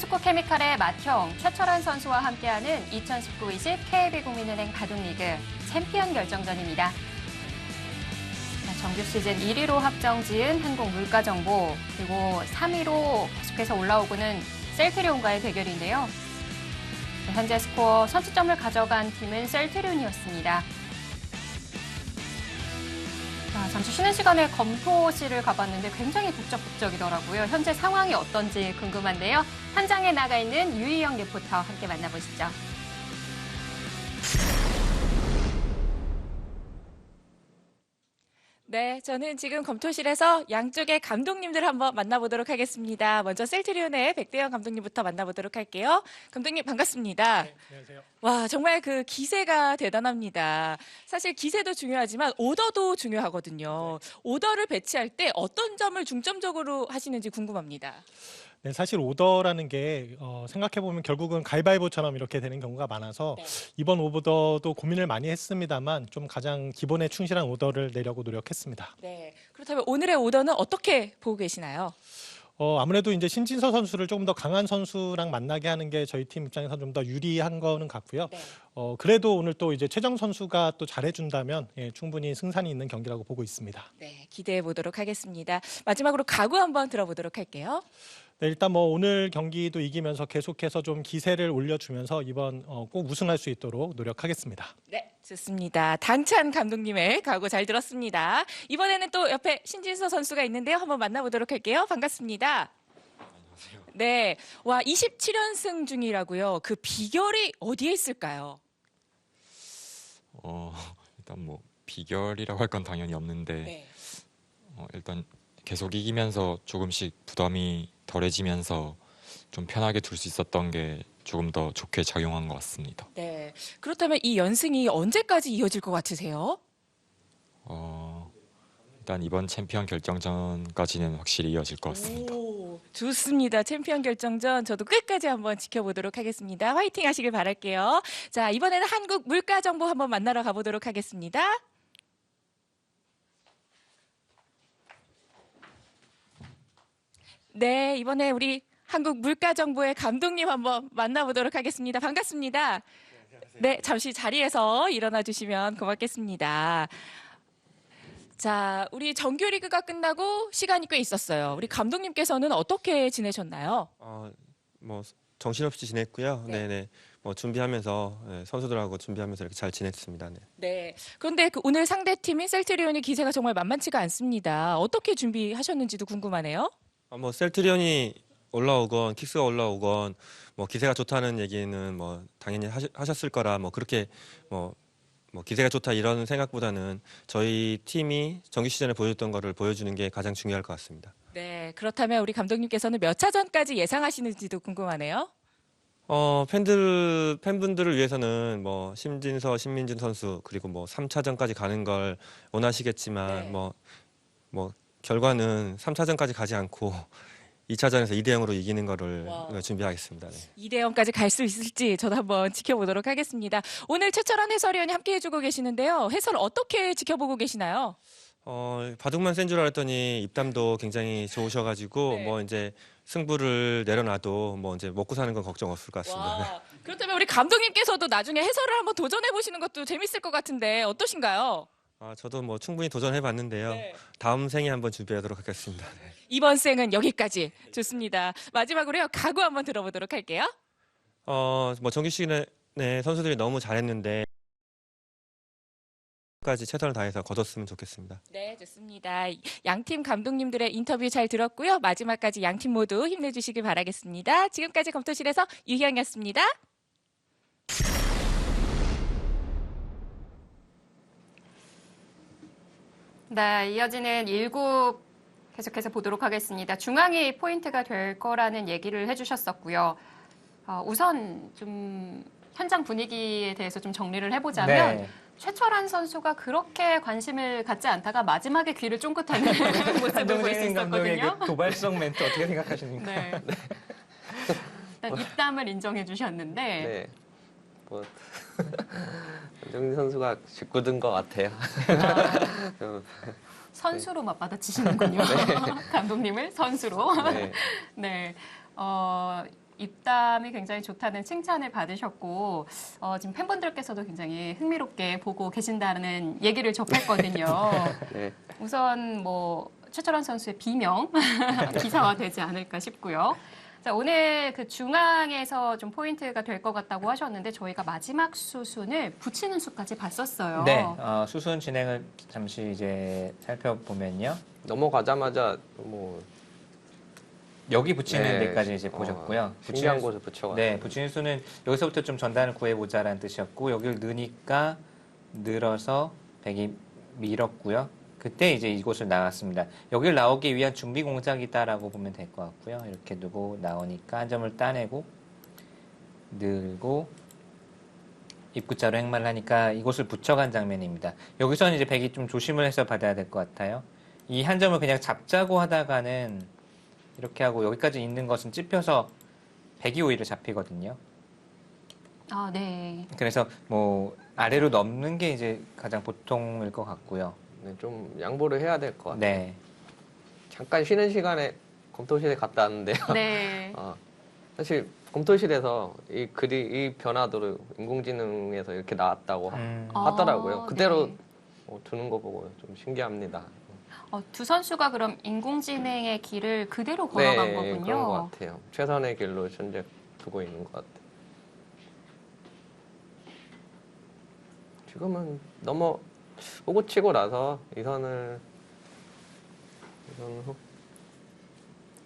포스코 케미칼의 맏형 최철환 선수와 함께하는 2019-20 KB국민은행 바둑리그 챔피언 결정전입니다. 정규 시즌 1위로 확정지은 한국물가정보, 그리고 3위로 계속해서 올라오고는 셀트리온과의 대결인데요. 현재 스코어 선취점을 가져간 팀은 셀트리온이었습니다. 잠시 쉬는 시간에 검토실을 가봤는데 굉장히 북적북적이더라고요. 현재 상황이 어떤지 궁금한데요. 현장에 나가 있는 유희영 리포터 함께 만나보시죠. 네, 저는 지금 검토실에서 양쪽의 감독님들 한번 만나보도록 하겠습니다. 먼저 셀트리온의 백대현 감독님부터 만나보도록 할게요. 감독님 반갑습니다. 네, 안녕하세요. 와, 정말 그 기세가 대단합니다. 사실 기세도 중요하지만 오더도 중요하거든요. 오더를 배치할 때 어떤 점을 중점적으로 하시는지 궁금합니다. 네, 사실 오더라는 게 생각해보면 결국은 가위바위보처럼 이렇게 되는 경우가 많아서 네. 이번 오더도 고민을 많이 했습니다만 좀 가장 기본에 충실한 오더를 내려고 노력했습니다. 네, 그렇다면 오늘의 오더는 어떻게 보고 계시나요? 아무래도 이제 신진서 선수를 조금 더 강한 선수랑 만나게 하는 게 저희 팀 입장에서 좀 더 유리한 거는 같고요. 네. 그래도 오늘 또 이제 최정 선수가 또 잘해준다면 충분히 승산이 있는 경기라고 보고 있습니다. 네, 기대해 보도록 하겠습니다. 마지막으로 각오 한번 들어보도록 할게요. 네, 일단 뭐 오늘 경기도 이기면서 계속해서 좀 기세를 올려주면서 이번 꼭 우승할 수 있도록 노력하겠습니다. 네, 좋습니다. 당찬 감독님의 각오 잘 들었습니다. 이번에는 또 옆에 신진서 선수가 있는데요. 한번 만나보도록 할게요. 반갑습니다. 안녕하세요. 네, 와 27연승 중이라고요. 그 비결이 어디에 있을까요? 일단 뭐 비결이라고 할 건 당연히 없는데 네. 일단 계속 이기면서 조금씩 부담이 덜해지면서 좀 편하게 둘 수 있었던 게 조금 더 좋게 작용한 것 같습니다. 네. 그렇다면 이 연승이 언제까지 이어질 것 같으세요? 일단 이번 챔피언 결정전까지는 확실히 이어질 것 같습니다. 오, 좋습니다. 챔피언 결정전 저도 끝까지 한번 지켜보도록 하겠습니다. 화이팅 하시길 바랄게요. 자, 이번에는 한국 물가 정보 한번 만나러 가보도록 하겠습니다. 네, 이번에 우리 한국 물가정보의 감독님 한번 만나보도록 하겠습니다. 반갑습니다. 네, 잠시 자리에서 일어나 주시면 고맙겠습니다. 자, 우리 정규리그가 끝나고 시간이 꽤 있었어요. 우리 감독님께서는 어떻게 지내셨나요? 뭐 정신없이 지냈고요. 네. 네네. 뭐 준비하면서 선수들하고 준비하면서 이렇게 잘 지냈습니다. 네. 네. 그런데 그 오늘 상대 팀인 셀트리온의 기세가 정말 만만치가 않습니다. 어떻게 준비하셨는지도 궁금하네요. 뭐 셀트리온이 올라오건 킥스가 올라오건 뭐 기세가 좋다는 얘기는 뭐 당연히 하셨을 거라 뭐 그렇게 뭐 기세가 좋다 이런 생각보다는 저희 팀이 정규 시즌에 보여줬던 거를 보여주는 게 가장 중요할 것 같습니다. 네. 그렇다면 우리 감독님께서는 몇 차전까지 예상하시는지도 궁금하네요. 팬분들을 위해서는 뭐 심진서, 신민준 선수 그리고 뭐 3차전까지 가는 걸 원하시겠지만 네. 뭐 결과는 3차전까지 가지 않고 2차전에서 2대0으로 이기는 거를 와. 준비하겠습니다. 네. 2대0까지 갈 수 있을지 저도 한번 지켜보도록 하겠습니다. 오늘 최철환 해설위원이 함께 해주고 계시는데요. 해설 어떻게 지켜보고 계시나요? 바둑만 센 줄 알았더니 입담도 굉장히 좋으셔가지고 네. 뭐 이제 승부를 내려놔도 뭐 이제 먹고 사는 건 걱정 없을 것 같습니다. 네. 와, 그렇다면 우리 감독님께서도 나중에 해설을 한번 도전해 보시는 것도 재밌을 것 같은데 어떠신가요? 저도 뭐 충분히 도전해봤는데요. 네. 다음 생에 한번 준비하도록 하겠습니다. 네. 이번 생은 여기까지. 좋습니다. 마지막으로요. 각오 한번 들어보도록 할게요. 뭐 정규 시즌에 선수들이 너무 잘했는데 까지 최선을 다해서 거뒀으면 좋겠습니다. 네, 좋습니다. 양팀 감독님들의 인터뷰 잘 들었고요. 마지막까지 양팀 모두 힘내주시길 바라겠습니다. 지금까지 검토실에서 유희영이었습니다. 네, 이어지는 1국 계속해서 보도록 하겠습니다. 중앙이 포인트가 될 거라는 얘기를 해주셨었고요. 우선 좀 현장 분위기에 대해서 좀 정리를 해보자면 네. 최철환 선수가 그렇게 관심을 갖지 않다가 마지막에 귀를 쫑긋하는 모습을 볼 수 한동진 감독의 있었거든요. 그 도발성 멘트 어떻게 생각하십니까? 네. 일단 입담을 인정해 주셨는데 네. 뭐 한정진 선수가 짓궂은 것 같아요. 좀, 선수로 맞받아치시는군요. 감독님을 선수로. 네. 네. 입담이 굉장히 좋다는 칭찬을 받으셨고 지금 팬분들께서도 굉장히 흥미롭게 보고 계신다는 얘기를 접했거든요. 네. 우선 뭐 최철원 선수의 비명 기사화되지 않을까 싶고요. 자, 오늘 그 중앙에서 좀 포인트가 될 것 같다고 하셨는데 저희가 마지막 수순을 붙이는 수까지 봤었어요. 네, 수순 진행을 잠시 이제 살펴보면요. 넘어가자마자 뭐 여기 붙이는 네, 데까지 이제 보셨고요. 신기한 곳에 붙여가지고. 네, 붙이는 수는 여기서부터 좀 전단을 구해보자라는 뜻이었고 여기를 넣으니까 늘어서 백이 밀었고요. 그때 이제 이곳을 나왔습니다. 여기를 나오기 위한 준비 공작이다라고 보면 될 것 같고요. 이렇게 두고 나오니까 한 점을 따내고 늘고 입구자로 행마를 하니까 이곳을 붙여간 장면입니다. 여기서는 이제 백이 좀 조심을 해서 받아야 될 것 같아요. 이 한 점을 그냥 잡자고 하다가는 이렇게 하고 여기까지 있는 것은 찝혀서 백이 오히려 잡히거든요. 아, 네. 그래서 뭐 아래로 넘는 게 이제 가장 보통일 것 같고요. 네, 좀 양보를 해야 될 것 같아요. 네. 잠깐 쉬는 시간에 검토실에 갔다 왔는데요. 네. 사실 검토실에서 이 변화도를 인공지능에서 이렇게 나왔다고 하더라고요. 아, 그대로 네. 두는 거 보고 좀 신기합니다. 두 선수가 그럼 인공지능의 길을 그대로 걸어간 네, 거군요. 그런 것 같아요. 최선의 길로 현재 두고 있는 것 같아요. 지금은 오고 치고 나서 이 선을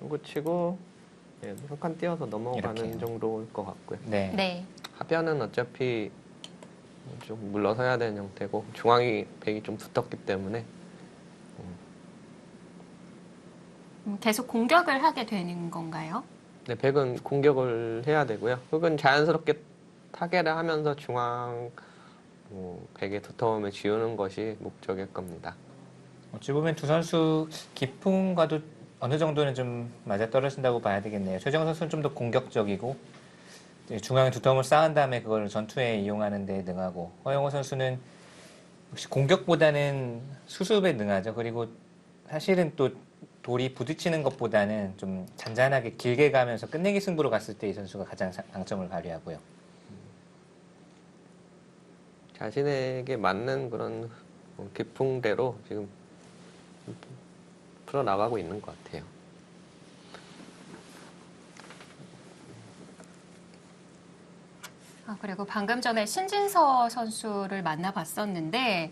오고 치고 한 칸 띄어서 넘어가는 이렇게요. 정도일 것 같고요. 네. 네. 하변은 어차피 좀 물러서야 되는 형태고 중앙이 백이 좀 두텁기 때문에 계속 공격을 하게 되는 건가요? 네, 백은 공격을 해야 되고요. 흑은 자연스럽게 타겟을 하면서 중앙 백의 두터움을 지우는 것이 목적일 겁니다. 어찌 보면 두 선수 기풍과도 어느 정도는 좀 맞아떨어진다고 봐야 되겠네요. 최정은 선수는 좀 더 공격적이고 중앙에 두터움을 쌓은 다음에 그걸 전투에 이용하는 데 능하고 허영호 선수는 역시 공격보다는 수습에 능하죠. 그리고 사실은 또 돌이 부딪히는 것보다는 좀 잔잔하게 길게 가면서 끝내기 승부로 갔을 때 이 선수가 가장 강점을 발휘하고요. 자신에게 맞는 그런 기풍대로 지금 풀어나가고 있는 것 같아요. 그리고 방금 전에 신진서 선수를 만나봤었는데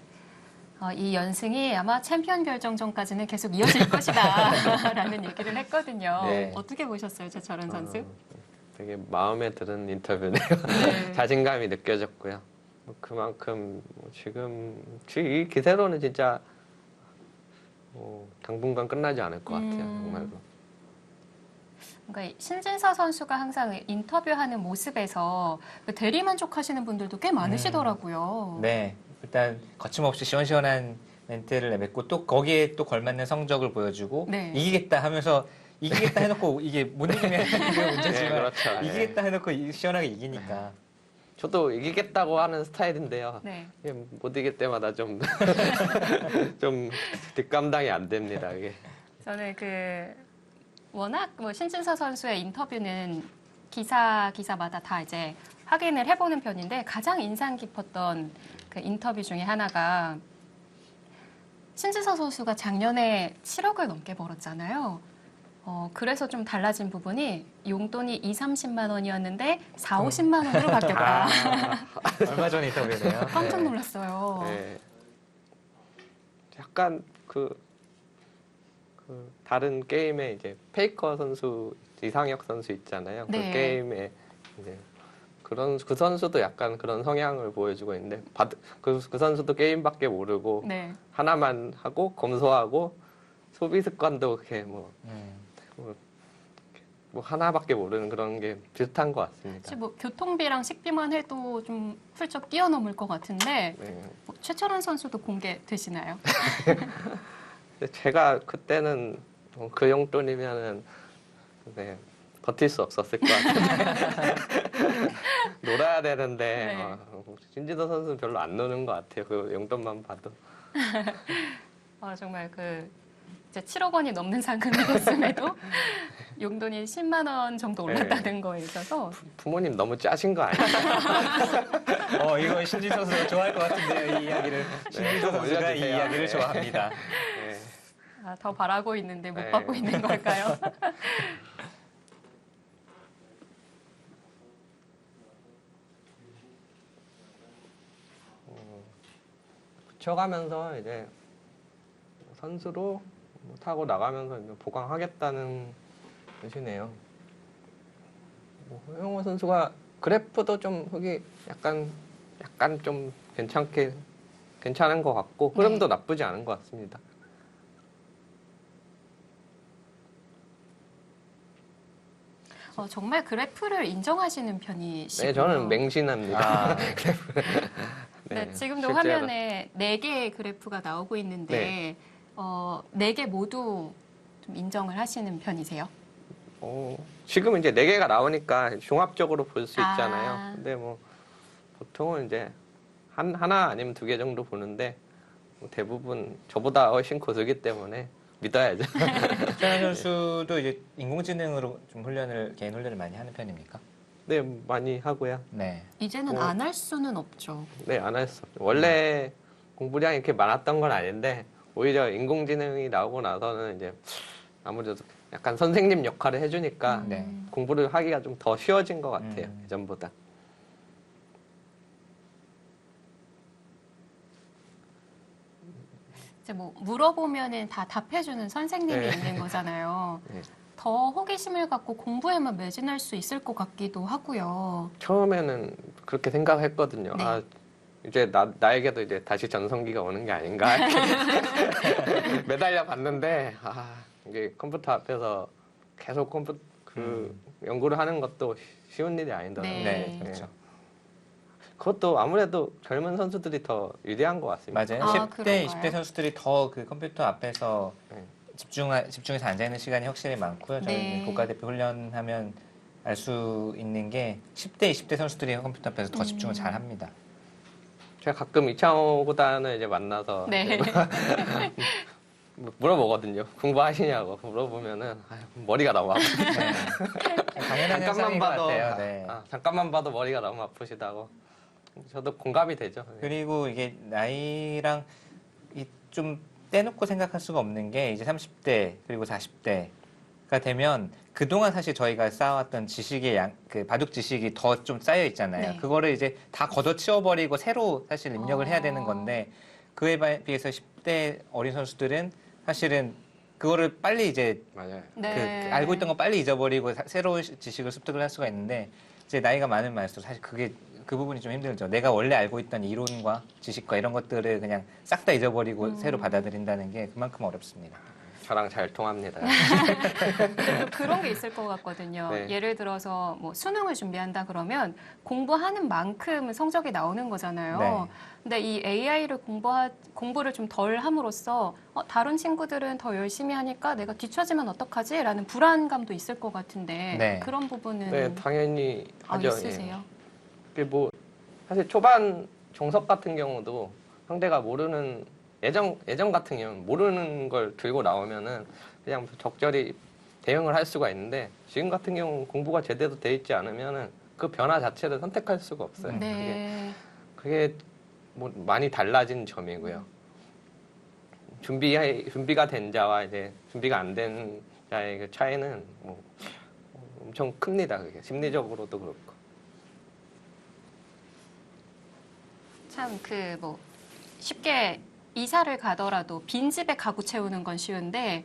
이 연승이 아마 챔피언 결정전까지는 계속 이어질 것이다 라는 얘기를 했거든요. 네. 어떻게 보셨어요, 최철원 선수? 되게 마음에 드는 인터뷰네요. 네. 자신감이 느껴졌고요. 그만큼 지금 이 기세로는 진짜 당분간 끝나지 않을 것 같아요. 정말로. 그러니까 신진서 선수가 항상 인터뷰하는 모습에서 대리만족하시는 분들도 꽤 많으시더라고요. 네, 일단 거침없이 시원시원한 멘트를 내뱉고 또 거기에 또 걸맞는 성적을 보여주고 네. 이기겠다 하면서 이기겠다 해놓고 이게 못 이기면 이게 문제지만 네, 그렇죠. 이기겠다 해놓고 시원하게 이기니까 저도 이기겠다고 하는 스타일인데요. 네. 못 이길 때마다 좀 뒷감당이 안 됩니다. 이게. 저는 워낙 신진서 선수의 인터뷰는 기사마다 다 이제 확인을 해보는 편인데 가장 인상 깊었던 그 인터뷰 중에 하나가 신진서 선수가 작년에 7억을 넘게 벌었잖아요. 그래서 좀 달라진 부분이 용돈이 2-30만 원이었는데 4-50만 원으로 바뀌었다. 얼마 전에 인터뷰네요. 깜짝 놀랐어요. 네. 약간 다른 게임에 이제 페이커 선수, 이상혁 선수 있잖아요. 네. 그 게임에 이제 그 선수도 약간 그런 성향을 보여주고 있는데 그 선수도 게임밖에 모르고 네. 하나만 하고 검소하고 소비 습관도 그렇게 뭐 하나밖에 모르는 그런 게 비슷한 것 같습니다. 사실 교통비랑 식비만 해도 좀 훌쩍 뛰어넘을 것 같은데 네. 최철원 선수도 공개되시나요? 제가 그때는 그 용돈이면은 네, 버틸 수 없었을 것 같아요. 놀아야 되는데 네. 신진서 선수는 별로 안 노는 것 같아요. 그 용돈만 봐도. 정말 이제 7억 원이 넘는 상금이 됐음에도 용돈이 10만 원 정도 올랐다는 거에 있어서 부모님 너무 짜신 거 아니에요? 이거 신진 선수가 좋아할 것 같은데요, 이 이야기를. 신진 좀 선수가 이 올려주세요. 이야기를 네. 좋아합니다. 네. 더 바라고 있는데 못 네. 받고 있는 걸까요? 붙여가면서 이제 선수로 뭐 타고 나가면서 이제 보강하겠다는 뜻이네요. 허영호 선수가 그래프도 좀 흙이 약간 좀 괜찮은 것 같고 흐름도 나쁘지 않은 것 같습니다. 정말 그래프를 인정하시는 편이시고요. 네, 저는 맹신합니다. 네, 지금도 실제로. 화면에 4개의 그래프가 나오고 있는데 네. 4개 모두 좀 인정을 하시는 편이세요? 지금 이제 4개가 나오니까 종합적으로 볼 수 아. 있잖아요. 근데 뭐 보통은 이제 하나 아니면 2개 정도 보는데 뭐 대부분 저보다 훨씬 고수기 때문에 믿어야죠. 최현 선수도 이제 인공지능으로 좀 개인 훈련을 많이 하는 편입니까? 네, 많이 하고요. 네. 이제는 안 할 수는 없죠. 네, 안 했어. 원래 공부량이 이렇게 많았던 건 아닌데 오히려 인공지능이 나오고 나서는 이제 아무래도 약간 선생님 역할을 해주니까 네. 공부를 하기가 좀 더 쉬워진 것 같아요. 예전보다. 이제 뭐 물어보면은 다 답해주는 선생님이 네. 있는 거잖아요. 네. 더 호기심을 갖고 공부에만 매진할 수 있을 것 같기도 하고요. 처음에는 그렇게 생각했거든요. 네. 아, 이제 나에게도 이제 다시 전성기가 오는 게 아닌가 이렇게 매달려 봤는데 이게 컴퓨터 앞에서 계속 연구를 하는 것도 쉬운 일이 아니더라고요. 네. 네, 그렇죠. 그것도 아무래도 젊은 선수들이 더 유리한 것 같습니다. 맞아요. 아, 10대, 그런가요? 20대 선수들이 더 그 컴퓨터 앞에서 네. 집중해서 앉아있는 시간이 확실히 많고요. 저희 네. 이제 국가대표 훈련하면 알 수 있는 게 10대, 20대 선수들이 컴퓨터 앞에서 더 집중을 잘 합니다. 제가 가끔 이창호 구단을 이제 만나서 네. 물어보거든요. 공부하시냐고 물어보면은 머리가 너무 아프다. 당연한 현상인 것 같아요. 네. 잠깐만 봐도 머리가 너무 아프시다고. 저도 공감이 되죠. 그리고 이게 나이랑 좀 떼놓고 생각할 수가 없는 게 이제 30대 그리고 40대가 되면 그동안 사실 저희가 쌓아왔던 지식의 그 바둑 지식이 더 좀 쌓여 있잖아요. 네. 그거를 이제 다 걷어치워버리고 새로 사실 입력을 해야 되는 건데 그에 비해서 10대 어린 선수들은 사실은 그거를 빨리 이제 맞아요. 네. 그 알고 있던 거 빨리 잊어버리고 새로운 지식을 습득을 할 수가 있는데 이제 나이가 많은 말수록 사실 그 부분이 좀 힘들죠. 내가 원래 알고 있던 이론과 지식과 이런 것들을 그냥 싹 다 잊어버리고 새로 받아들인다는 게 그만큼 어렵습니다. 저랑 잘 통합니다. 그런 게 있을 것 같거든요. 네. 예를 들어서 뭐 수능을 준비한다 그러면 공부하는 만큼 성적이 나오는 거잖아요. 네. 근데 이 AI를 공부를 좀 덜 함으로써 다른 친구들은 더 열심히 하니까 내가 뒤처지면 어떡하지? 라는 불안감도 있을 것 같은데 네. 그런 부분은 네, 당연히 하죠. 있으세요? 예. 뭐 사실 초반 정석 같은 경우도 상대가 모르는 예전 같은 경우는 모르는 걸 들고 나오면은 그냥 적절히 대응을 할 수가 있는데 지금 같은 경우는 공부가 제대로 돼 있지 않으면은 그 변화 자체를 선택할 수가 없어요. 네. 그게 뭐 많이 달라진 점이고요. 준비가 된 자와 이제 준비가 안 된 자의 그 차이는 뭐 엄청 큽니다. 그게 심리적으로도 그렇고. 참 그 뭐 쉽게 이사를 가더라도 빈 집에 가구 채우는 건 쉬운데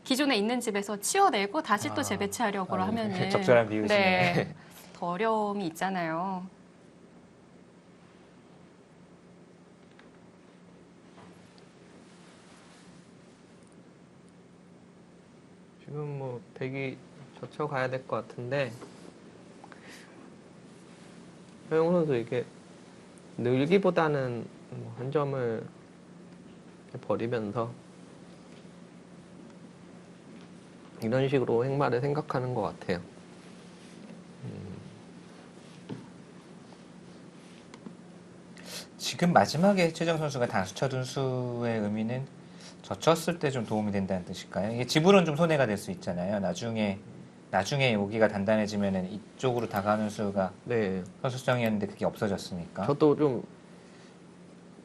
기존에 있는 집에서 치워내고 다시 또 재배치하려고 하면은 적절한 비유시네요. 네, 더 어려움이 있잖아요. 지금 뭐 대기 젖혀가야 될 것 같은데 허영우 선수 이게 늘기보다는 뭐한 점을 버리면서 이런 식으로 행마를 생각하는 것 같아요. 지금 마지막에 최정 선수가 단수 쳐둔 수의 의미는 젖혔을 때 좀 도움이 된다는 뜻일까요? 이게 집으로는 좀 손해가 될 수 있잖아요. 나중에 여기가 단단해지면은 이쪽으로 다가오는 수가 네. 선수성이었는데 그게 없어졌으니까. 저도 좀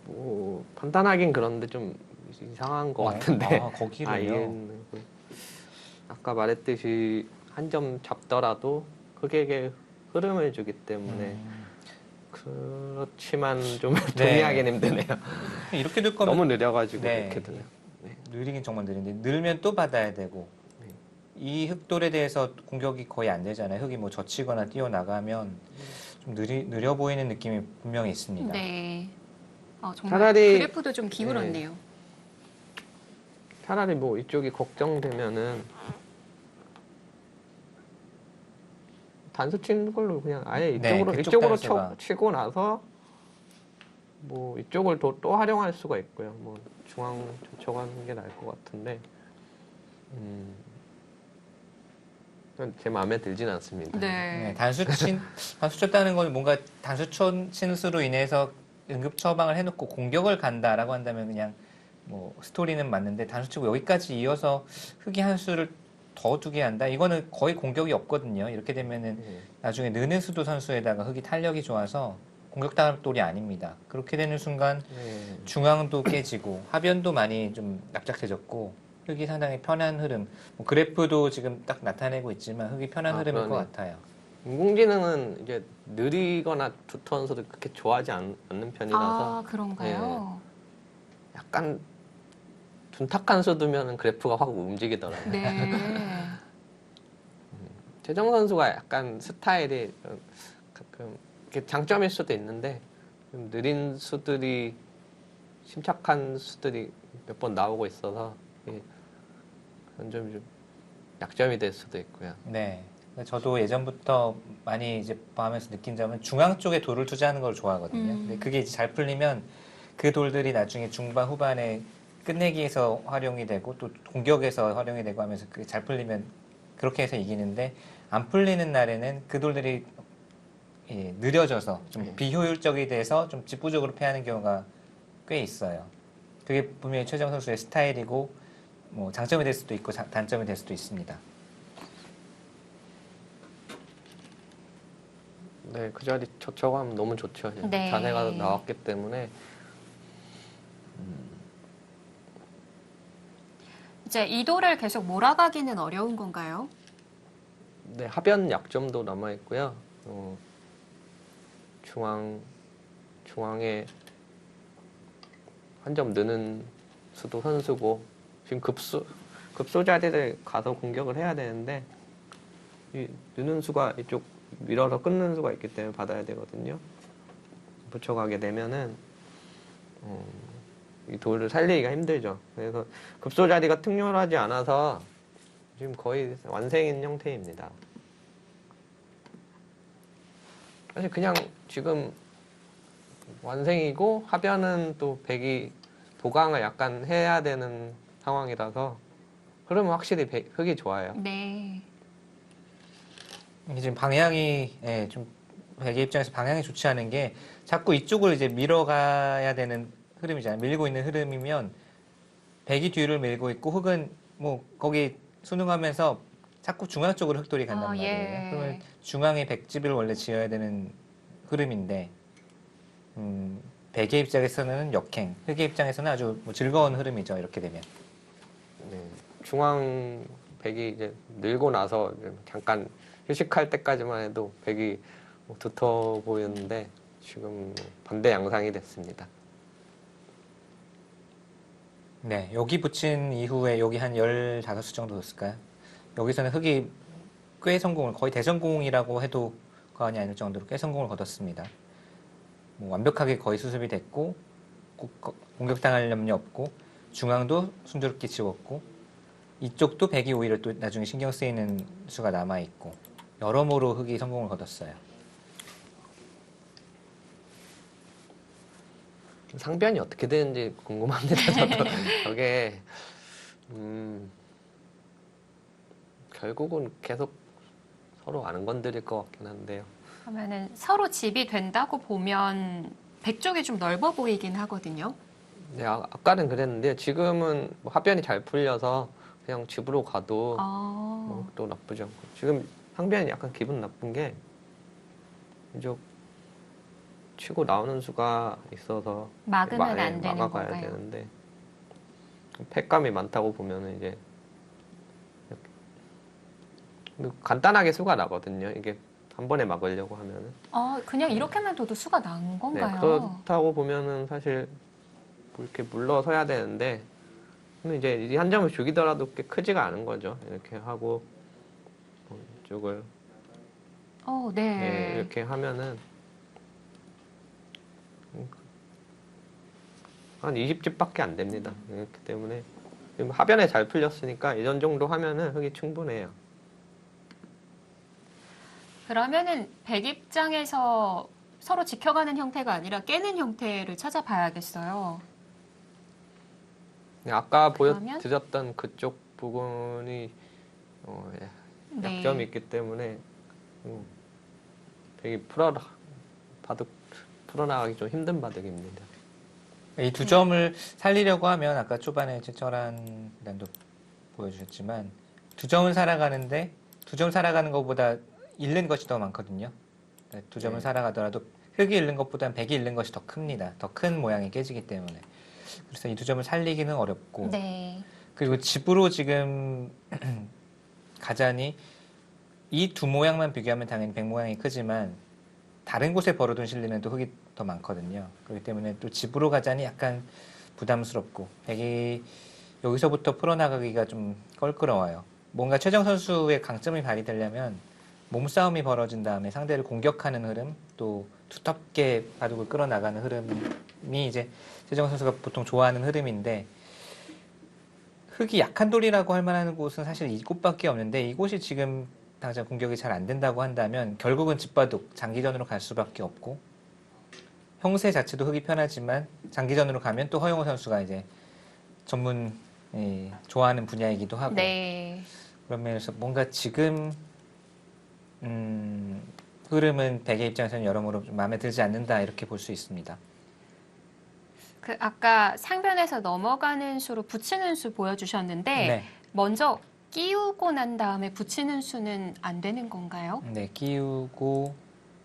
뭐 판단하긴 그런데 좀 이상한 것 같은데. 아, 거기를요. 이게 아까 말했듯이 한 점 잡더라도 흑에게 흐름을 주기 때문에 그렇지만 좀 동의하기는 힘드네요. 이렇게 될 거면 너무 느려가지고 네. 이렇게 되네요. 네. 느리긴 정말 느린데 늘면 또 받아야 되고 네. 이 흑돌에 대해서 공격이 거의 안 되잖아요. 흑이 뭐 젖히거나 뛰어나가면 좀 느려 보이는 느낌이 분명히 있습니다. 네. 정말 차라리- 그래프도 좀 기울었네요. 차라리 뭐 이쪽이 걱정되면은 단수 치는 걸로 그냥 아예 네, 이쪽으로 그쪽 이쪽으로 단수가. 치고 나서 뭐 이쪽을 또 활용할 수가 있고요. 뭐 중앙 젖혀가는 게 나을 것 같은데 제 마음에 들진 않습니다. 네, 단수 쳤다는 건 뭔가 단수 치는 수로 인해서 응급 처방을 해놓고 공격을 간다라고 한다면 그냥 뭐 스토리는 맞는데 단수 치고 여기까지 이어서 흑이 한 수를 더 두게 한다. 이거는 거의 공격이 없거든요. 이렇게 되면은 네. 나중에 느네스도 선수에다가 흑이 탄력이 좋아서 공격당할 돌이 아닙니다. 그렇게 되는 순간 네. 중앙도 깨지고 하변도 많이 좀 납작해졌고 흑이 상당히 편한 흐름. 뭐 그래프도 지금 딱 나타내고 있지만 흑이 편한 흐름일 그러네. 것 같아요. 인공지능은 이제 느리거나 두터운 선수를 그렇게 좋아하지 않는 편이라서 그런가요? 약간 둔탁한 수 두면 그래프가 확 움직이더라고요. 네. 최정 선수가 약간 스타일이 가끔 이렇게 장점일 수도 있는데 좀 느린 수들이 침착한 수들이 몇 번 나오고 있어서 그런 점이 좀 약점이 될 수도 있고요. 네. 저도 예전부터 많이 이제 봐하면서 느낀 점은 중앙 쪽에 돌을 투자하는 걸 좋아하거든요. 근데 그게 이제 잘 풀리면 그 돌들이 나중에 중반 후반에 끝내기에서 활용이 되고 또 공격에서 활용이 되고 하면서 그게 잘 풀리면 그렇게 해서 이기는데 안 풀리는 날에는 그 돌들이 느려져서 좀 비효율적이 돼서 좀 직부적으로 패하는 경우가 꽤 있어요. 그게 분명히 최정 선수의 스타일이고 뭐 장점이 될 수도 있고 단점이 될 수도 있습니다. 네, 그 자리 젖혀가면 너무 좋죠. 네. 자세가 나왔기 때문에 이제 이 돌을 계속 몰아가기는 어려운 건가요? 네, 하변 약점도 남아 있고요. 중앙에 한 점 느는 수도 선수고 지금 급소 자리를 가서 공격을 해야 되는데 이 느는 수가 이쪽 밀어서 끊는 수가 있기 때문에 받아야 되거든요. 붙여가게 되면은 이 돌을 살리기가 힘들죠. 그래서 급소 자리가 특렬하지 않아서 지금 거의 완성인 형태입니다. 사실 그냥 지금 완성이고 하변은 또 백이 보강을 약간 해야 되는 상황이라서 흐름은 확실히 흑이 좋아요. 네. 이게 지금 방향이 좀 백의 입장에서 방향이 좋지 않은 게 자꾸 이쪽을 이제 밀어가야 되는 흐름이잖아요. 밀고 있는 흐름이면 백이 뒤를 밀고 있고 흑은 뭐 거기 순응하면서 자꾸 중앙 쪽으로 흑돌이 간단 말이에요. 예. 그러면 중앙에 백집을 원래 지어야 되는 흐름인데 백의 입장에서는 역행, 흑의 입장에서는 아주 뭐 즐거운 흐름이죠. 이렇게 되면. 네, 중앙 백이 이제 늘고 나서 이제 잠깐 휴식할 때까지만 해도 백이 두터 보였는데 지금 반대 양상이 됐습니다. 네, 여기 붙인 이후에 여기 한 15수 정도 됐을까요? 여기서는 흑이 꽤 성공을, 거의 대성공이라고 해도 과언이 아닐 정도로 꽤 성공을 거뒀습니다. 뭐 완벽하게 거의 수습이 됐고, 공격당할 염려 없고, 중앙도 순조롭게 지웠고, 이쪽도 백이 오히려 또 나중에 신경 쓰이는 수가 남아있고, 여러모로 흑이 성공을 거뒀어요. 상변이 어떻게 되는지 궁금합니다. 저도 저게 결국은 계속 서로 안 건드릴 것 같긴 한데요. 그러면은 서로 집이 된다고 보면 백 쪽이 좀 넓어 보이긴 하거든요. 네, 아까는 그랬는데 지금은 뭐 합변이 잘 풀려서 그냥 집으로 가도 뭐 또 나쁘지 않고 지금 항변이 약간 기분 나쁜 게 이쪽 치고 나오는 수가 있어서 막으면 안 되는 막아가야 건가요? 되는데 팩감이 많다고 보면은 이제 이렇게 간단하게 수가 나거든요. 이게 한 번에 막으려고 하면은. 그냥 이렇게만 둬도 수가 난 네, 건가요? 그렇다고 보면은 사실 뭐 이렇게 물러서야 되는데 근데 이제 이 한 점을 죽이더라도 꽤 크지가 않은 거죠. 이렇게 하고 이쪽을 네. 이렇게 하면은 한 20집밖에 안 됩니다. 그렇기 때문에 지금 하변에 잘 풀렸으니까 이전 정도 하면은 흙이 충분해요. 그러면은 백 입장에서 서로 지켜가는 형태가 아니라 깨는 형태를 찾아봐야겠어요. 아까 그러면? 보여드렸던 그쪽 부분이 네. 약점이 있기 때문에 되게 풀어나가기 좀 힘든 바둑입니다. 이 두 점을 살리려고 하면 아까 초반에 적절한 단도 보여주셨지만 두 점을 살아가는데 두 점 살아가는 것보다 잃는 것이 더 많거든요. 두 점을 네. 살아가더라도 흙이 잃는 것보다는 백이 잃는 것이 더 큽니다. 더 큰 모양이 깨지기 때문에. 그래서 이 두 점을 살리기는 어렵고 네. 그리고 집으로 지금 가자니 이 두 모양만 비교하면 당연히 백 모양이 크지만 다른 곳에 벌어둔 실리는 또 흙이 더 많거든요. 그렇기 때문에 또 집으로 가자니 약간 부담스럽고 백이 여기서부터 풀어나가기가 좀 껄끄러워요. 뭔가 최정 선수의 강점이 발휘되려면 몸싸움이 벌어진 다음에 상대를 공격하는 흐름 또 두텁게 바둑을 끌어나가는 흐름이 이제 최정 선수가 보통 좋아하는 흐름인데 흙이 약한 돌이라고 할 만한 곳은 사실 이곳밖에 없는데 이곳이 지금 당장 공격이 잘 안 된다고 한다면 결국은 집바둑 장기전으로 갈 수밖에 없고 형세 자체도 흙이 편하지만 장기전으로 가면 또 허영호 선수가 이제 전문 좋아하는 분야이기도 하고 네. 그런 면에서 뭔가 지금 흐름은 백의 입장에서는 여러모로 좀 마음에 들지 않는다 이렇게 볼 수 있습니다. 그 아까 상변에서 넘어가는 수로 붙이는 수 보여주셨는데 네. 먼저 끼우고 난 다음에 붙이는 수는 안 되는 건가요? 네, 끼우고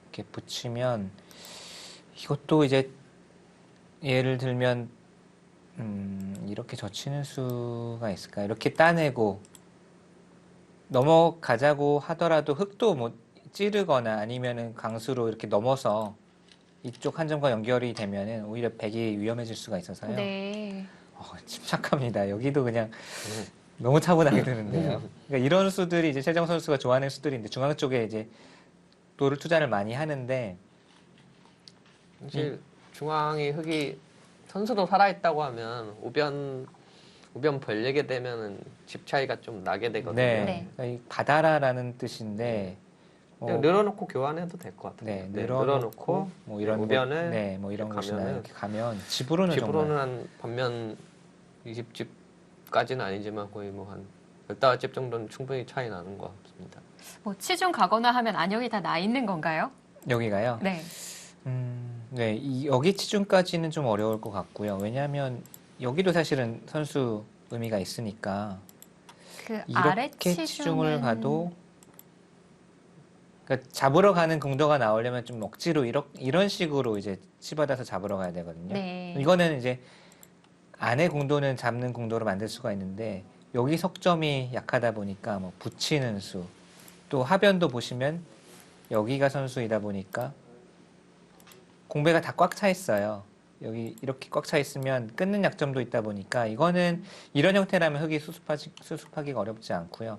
이렇게 붙이면 이것도 이제 예를 들면 이렇게 젖히는 수가 있을까? 이렇게 따내고 넘어가자고 하더라도 흙도 뭐 찌르거나 아니면은 강수로 이렇게 넘어서 이쪽 한 점과 연결이 되면은 오히려 백이 위험해질 수가 있어서요. 네. 침착합니다. 여기도 그냥 너무 차분하게 드는데요. 그러니까 이런 수들이 이제 최정 선수가 좋아하는 수들인데 중앙 쪽에 이제 돌을 투자를 많이 하는데 사실 중앙이 흙이 선수도 살아있다고 하면 우변 벌리게 되면은 집 차이가 좀 나게 되거든요. 네, 네. 그러니까 이 받아라라는 뜻인데 그냥 늘어놓고 교환해도 될 것 같아요. 네, 늘어놓고 뭐 이런 우변을 뭐 이런 이렇게 곳이나 가면은 이렇게 가면 집으로는 집으로는 정말 한 반면 20집까지는 아니지만 거의 뭐 한 15집 정도는 충분히 차이 나는 것 같습니다. 뭐 치중 가거나 하면 안역이 다 나 있는 건가요? 여기가요. 네. 네, 여기 치중까지는 좀 어려울 것 같고요. 왜냐하면 여기도 사실은 선수 의미가 있으니까 그 아래 이렇게 치중을 가도 그러니까 잡으러 가는 공도가 나오려면 좀 억지로 이런 식으로 이제 치받아서 잡으러 가야 되거든요. 네. 이거는 이제 안에 공도는 잡는 공도로 만들 수가 있는데 여기 석점이 약하다 보니까 뭐 붙이는 수 또 하변도 보시면 여기가 선수이다 보니까 공배가 다 꽉 차 있어요. 여기 이렇게 꽉 차 있으면 끊는 약점도 있다 보니까 이거는 이런 형태라면 흙이 수습하기가 어렵지 않고요.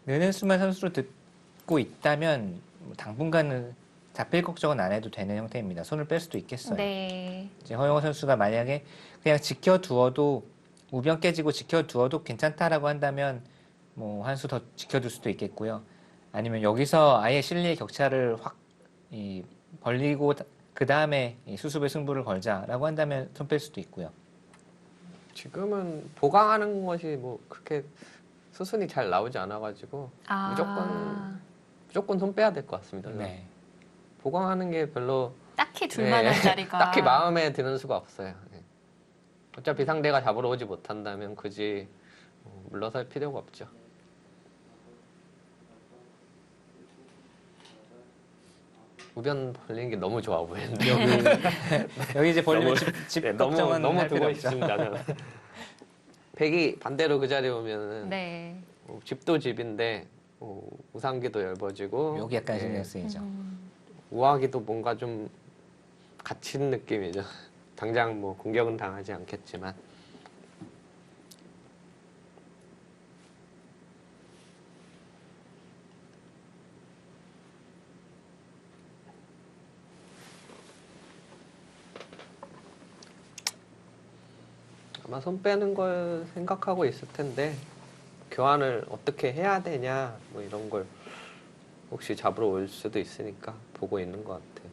느는 수만 선수로 듣고 있다면 당분간은 잡힐 걱정은 안 해도 되는 형태입니다. 손을 뺄 수도 있겠어요. 네. 이제 허영호 선수가 만약에 그냥 지켜두어도 우변 깨지고 지켜두어도 괜찮다라고 한다면 뭐 한 수 더 지켜둘 수도 있겠고요. 아니면 여기서 아예 실리의 격차를 확 벌리고 그 다음에 수습의 승부를 걸자라고 한다면 손 뺄 수도 있고요. 지금은 보강하는 것이 뭐 그렇게 수순이 잘 나오지 않아가지고 무조건 손 빼야 될 것 같습니다. 네. 보강하는 게 별로 딱히 둘만한 자리가 딱히 마음에 드는 수가 없어요. 네. 어차피 상대가 잡으러 오지 못한다면 굳이 물러설 필요가 없죠. 우변 벌리는 게 너무 좋아 보이는데 여기 이제 벌리면 너무- 집 네, 너무 걱정은 너무 할 필요 두고 없죠. 싶습니다. 저는. 백이 반대로 그 자리에 오면은 네. 집도 집인데 우상기도 얇아지고 여기 약간 예, 신경 쓰이죠. 우아기도 뭔가 좀 갇힌 느낌이죠. 당장 뭐 공격은 당하지 않겠지만 아마 손 빼는 걸 생각하고 있을 텐데 교환을 어떻게 해야 되냐 뭐 이런 걸 혹시 잡으러 올 수도 있으니까 보고 있는 것 같아요.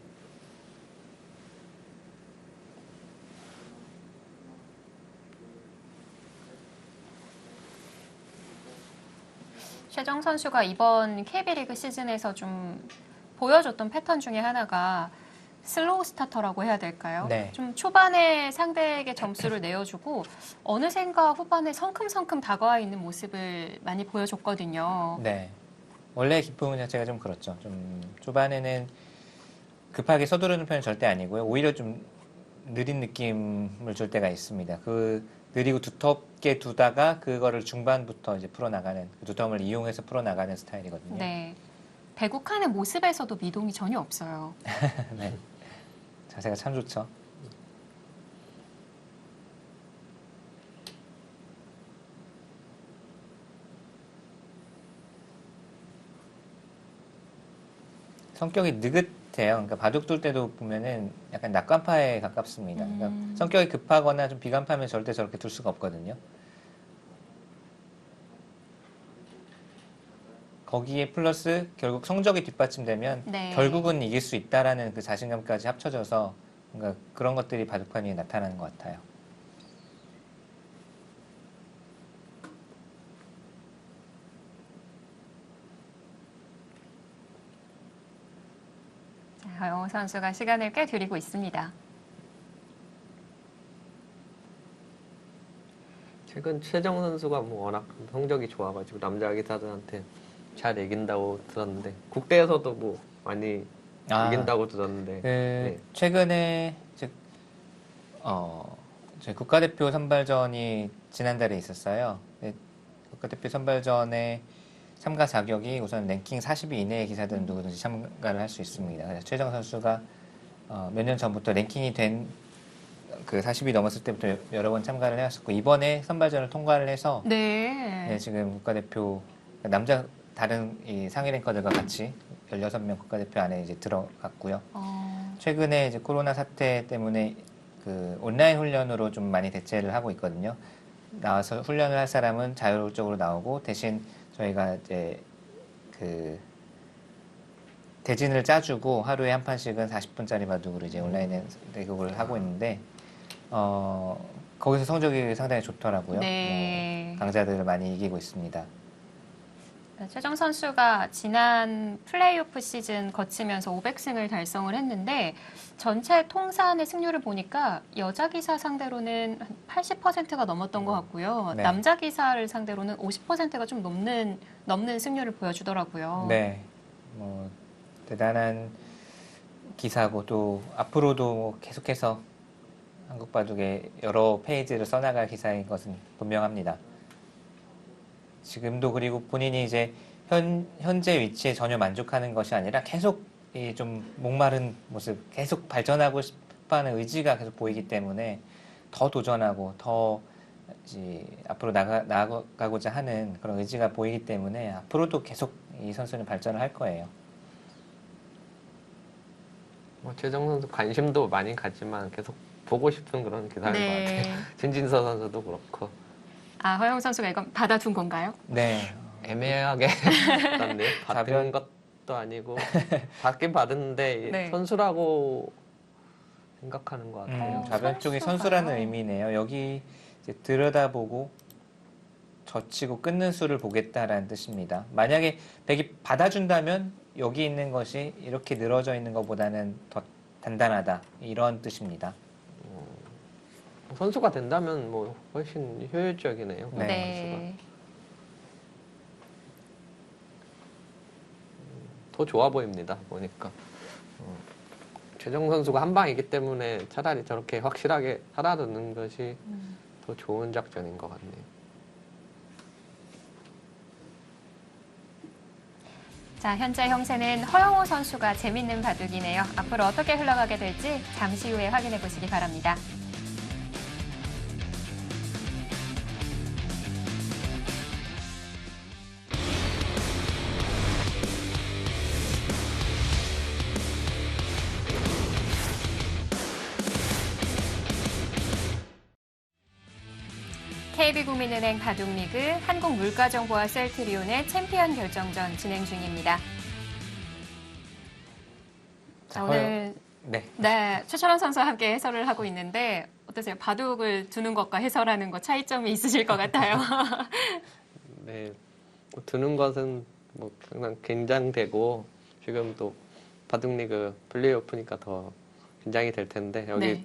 최정 선수가 이번 KB리그 시즌에서 좀 보여줬던 패턴 중에 하나가 슬로우 스타터라고 해야 될까요? 네. 좀 초반에 상대에게 점수를 내어주고 어느샌가 후반에 성큼성큼 다가와 있는 모습을 많이 보여줬거든요. 네. 원래 기쁨 자체가 좀 그렇죠. 좀 초반에는 급하게 서두르는 편은 절대 아니고요. 오히려 좀 느린 느낌을 줄 때가 있습니다. 그 느리고 두텁게 두다가 그거를 중반부터 이제 풀어나가는 그 두텀을 이용해서 풀어나가는 스타일이거든요. 네. 배국하는 모습에서도 미동이 전혀 없어요. 네. 자세가 참 좋죠. 성격이 느긋해요. 그러니까 바둑 둘 때도 보면은 약간 낙관파에 가깝습니다. 그러니까 성격이 급하거나 좀 비간파면 절대 저렇게 둘 수가 없거든요. 거기에 플러스 결국 성적이 뒷받침되면 네. 결국은 이길 수 있다라는 그 자신감까지 합쳐져서 뭔가 그런 것들이 바둑판에 나타나는 것 같아요. 자, 허영우 선수가 시간을 꽤 들이고 있습니다. 최근 최정 선수가 뭐 워낙 성적이 좋아가지고 남자 기사들한테 잘 이긴다고 들었는데 국대에서도 뭐 많이 이긴다고 들었는데 네. 최근에 저희 국가대표 선발전이 지난달에 있었어요. 국가대표 선발전에 참가 자격이 우선 랭킹 40위 이내의 기사들은 누구든지 참가를 할 수 있습니다. 그래서 최정 선수가 몇 년 전부터 랭킹이 된 그 40위 넘었을 때부터 여러 번 참가를 해왔었고 이번에 선발전을 통과를 해서 네. 지금 국가대표 남자 다른 이 상위 랭커들과 같이 16명 국가대표 안에 이제 들어갔고요. 최근에 이제 코로나 사태 때문에 그 온라인 훈련으로 좀 많이 대체를 하고 있거든요. 나와서 훈련을 할 사람은 자율적으로 나오고 대신 저희가 이제 그 대진을 짜주고 하루에 한 판씩은 40분짜리 바둑으로 이제 온라인에 대국을 하고 있는데 거기서 성적이 상당히 좋더라고요. 네. 강자들을 많이 이기고 있습니다. 최정 선수가 지난 플레이오프 시즌 거치면서 500승을 달성을 했는데 전체 통산의 승률을 보니까 여자 기사 상대로는 한 80%가 넘었던 것 같고요. 네. 남자 기사를 상대로는 50%가 좀 넘는 승률을 보여주더라고요. 네, 뭐 대단한 기사고 또 앞으로도 계속해서 한국 바둑의 여러 페이지를 써나갈 기사인 것은 분명합니다. 지금도 그리고 본인이 이제 현재 위치에 전혀 만족하는 것이 아니라 계속 이 좀 목마른 모습, 계속 발전하고 싶어하는 의지가 계속 보이기 때문에 더 도전하고 더 이제 앞으로 나아가고자 하는 그런 의지가 보이기 때문에 앞으로도 계속 이 선수는 발전을 할 거예요. 뭐 최정 선수 관심도 많이 가지만 계속 보고 싶은 그런 기사인 것 같아요. 진진서 선수도 그렇고 아, 허영 선수가 이건 받아둔 건가요? 네, 애매하게 받았네요. 받은 것도 아니고 받긴 받았는데 네. 선수라고 생각하는 것 같아요. 좌변 쪽이 선수가. 선수라는 의미네요. 여기 이제 들여다보고 젖히고 끊는 수를 보겠다라는 뜻입니다. 만약에 백이 받아준다면 여기 있는 것이 이렇게 늘어져 있는 것보다는 더 단단하다 이런 뜻입니다. 선수가 된다면 뭐 훨씬 효율적이네요. 네. 네. 더 좋아 보입니다. 보니까 최정 선수가 한 방이기 때문에 차라리 저렇게 확실하게 살아두는 것이 더 좋은 작전인 것 같네요. 자, 현재 형세는 허영호 선수가 재밌는 바둑이네요. 앞으로 어떻게 흘러가게 될지 잠시 후에 확인해 보시기 바랍니다. KB국민은행 바둑리그 한국물가정보와 셀트리온의 챔피언 결정전 진행 중입니다. 자, 오늘 네. 최철원 선수와 함께 해설을 하고 있는데 어떠세요? 바둑을 두는 것과 해설하는 것 차이점이 있으실 것 같아요. 네, 뭐 드는 것은 뭐 그냥 긴장되고 지금 또 바둑리그 플레이오프니까 더 긴장이 될 텐데 여기 네.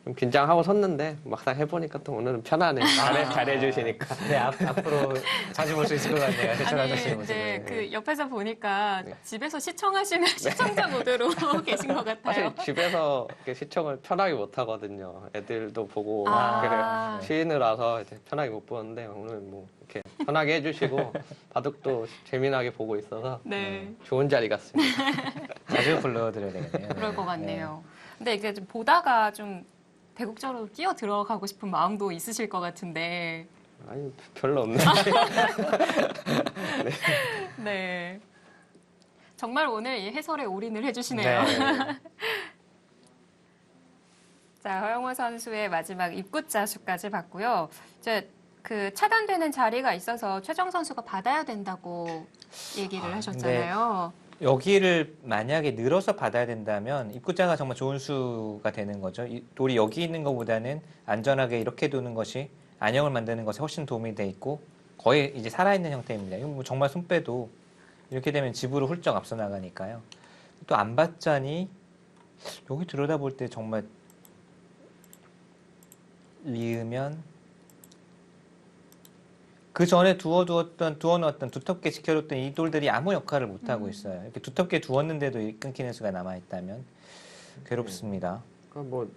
좀 긴장하고 섰는데 막상 해보니까 또 오늘은 편하네요. 잘해주시니까. 네, 앞으로 자주 볼 수 있을 것 같네요. 최철 아저씨의 모습을. 네, 그 옆에서 보니까 네. 집에서 시청하시는 시청자 모드로 계신 것 같아요. 사실 집에서 이렇게 시청을 편하게 못 하거든요. 애들도 보고 아. 그래 쉬느라서 이제 편하게 못 보는데 오늘 뭐 이렇게 편하게 해주시고 바둑도 재미나게 보고 있어서 네. 좋은 자리 같습니다. 자주 불러드려야 되겠네요. 그럴 것 같네요. 근데 이게 좀 보다가 좀 대국적으로 뛰어 들어가고 싶은 마음도 있으실 것 같은데. 아니 별로 없는데. 네. 정말 오늘 이 해설에 올인을 해주시네요. 네. 자, 허영호 선수의 마지막 입구자 수까지 봤고요. 이제 그 차단되는 자리가 있어서 최정 선수가 받아야 된다고 얘기를 하셨잖아요. 여기를 만약에 늘어서 받아야 된다면 입구자가 정말 좋은 수가 되는 거죠. 돌이 여기 있는 것보다는 안전하게 이렇게 두는 것이 안형을 만드는 것에 훨씬 도움이 돼 있고 거의 이제 살아있는 형태입니다. 이건 뭐 정말 손 빼도 이렇게 되면 집으로 훌쩍 앞서 나가니까요. 또 안 받자니 여기 들여다볼 때 정말 리으면 그 전에 두어놓았던 두텁게 지켜뒀던 이 돌들이 아무 역할을 못 하고 있어요. 이렇게 두텁게 두었는데도 이 끊기는 수가 남아 있다면 괴롭습니다. 그러니까 뭐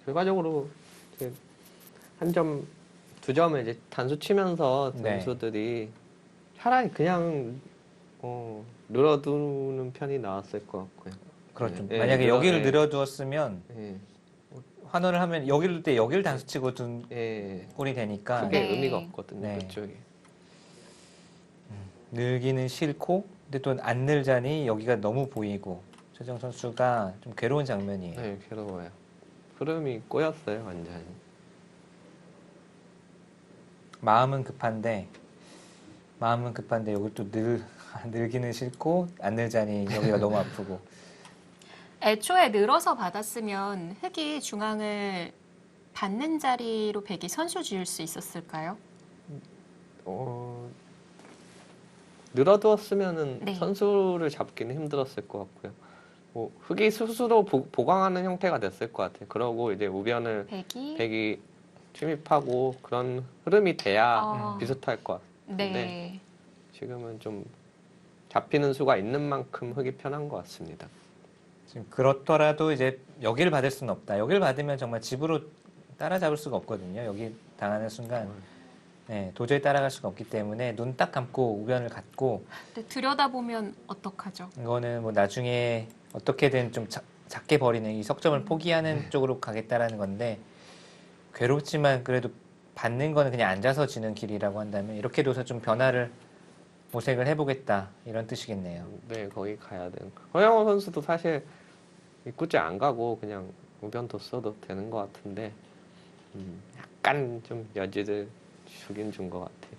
결과적으로 한 점, 두 점을 이제 단수 치면서 네. 선수들이 차라리 그냥 늘어두는 편이 나았을 것 같고요. 그렇죠. 예, 만약에 늘어- 여기를 예. 늘어두었으면 예, 환호를 하면 여기를 때 여기를 단수 치고 둔 예. 꼴이 되니까 크게 네. 의미가 없거든요. 네. 그쪽이. 늘기는 싫고 근데 또 안 늘자니 여기가 너무 보이고 최정 선수가 좀 괴로운 장면이에요. 네, 괴로워요. 흐름이 꼬였어요, 완전히. 마음은 급한데 여기 또 늘기는 싫고 안 늘자니 여기가 너무 아프고 애초에 늘어서 받았으면 흑이 중앙을 받는 자리로 백이 선수 지을 수 있었을까요? 늘어두었으면은 네. 선수를 잡기는 힘들었을 것 같고요. 뭐 흑이 스스로 보강하는 형태가 됐을 것 같아요. 그러고 이제 우변을 백이 백이 침입하고 그런 흐름이 돼야 어. 비슷할 것 같은데 네. 지금은 좀 잡히는 수가 있는 만큼 흑이 편한 것 같습니다. 지금 그렇더라도 이제 여기를 받을 수는 없다. 여기를 받으면 정말 집으로 따라잡을 수가 없거든요. 여기 당하는 순간 네, 도저히 따라갈 수가 없기 때문에 눈 딱 감고 우변을 갖고 근데 들여다보면 어떡하죠? 이거는 뭐 나중에 어떻게든 좀 작게 버리는 이 석점을 포기하는 쪽으로 가겠다라는 건데 괴롭지만 그래도 받는 거는 그냥 앉아서 지는 길이라고 한다면 이렇게 둬서 좀 변화를 모색을 해보겠다 이런 뜻이겠네요. 네, 거기 가야 돼요. 허영호 선수도 사실 입구째 안 가고 그냥 우변 뒀어도 되는 것 같은데 약간 좀 여지를 주긴 준 것 같아요.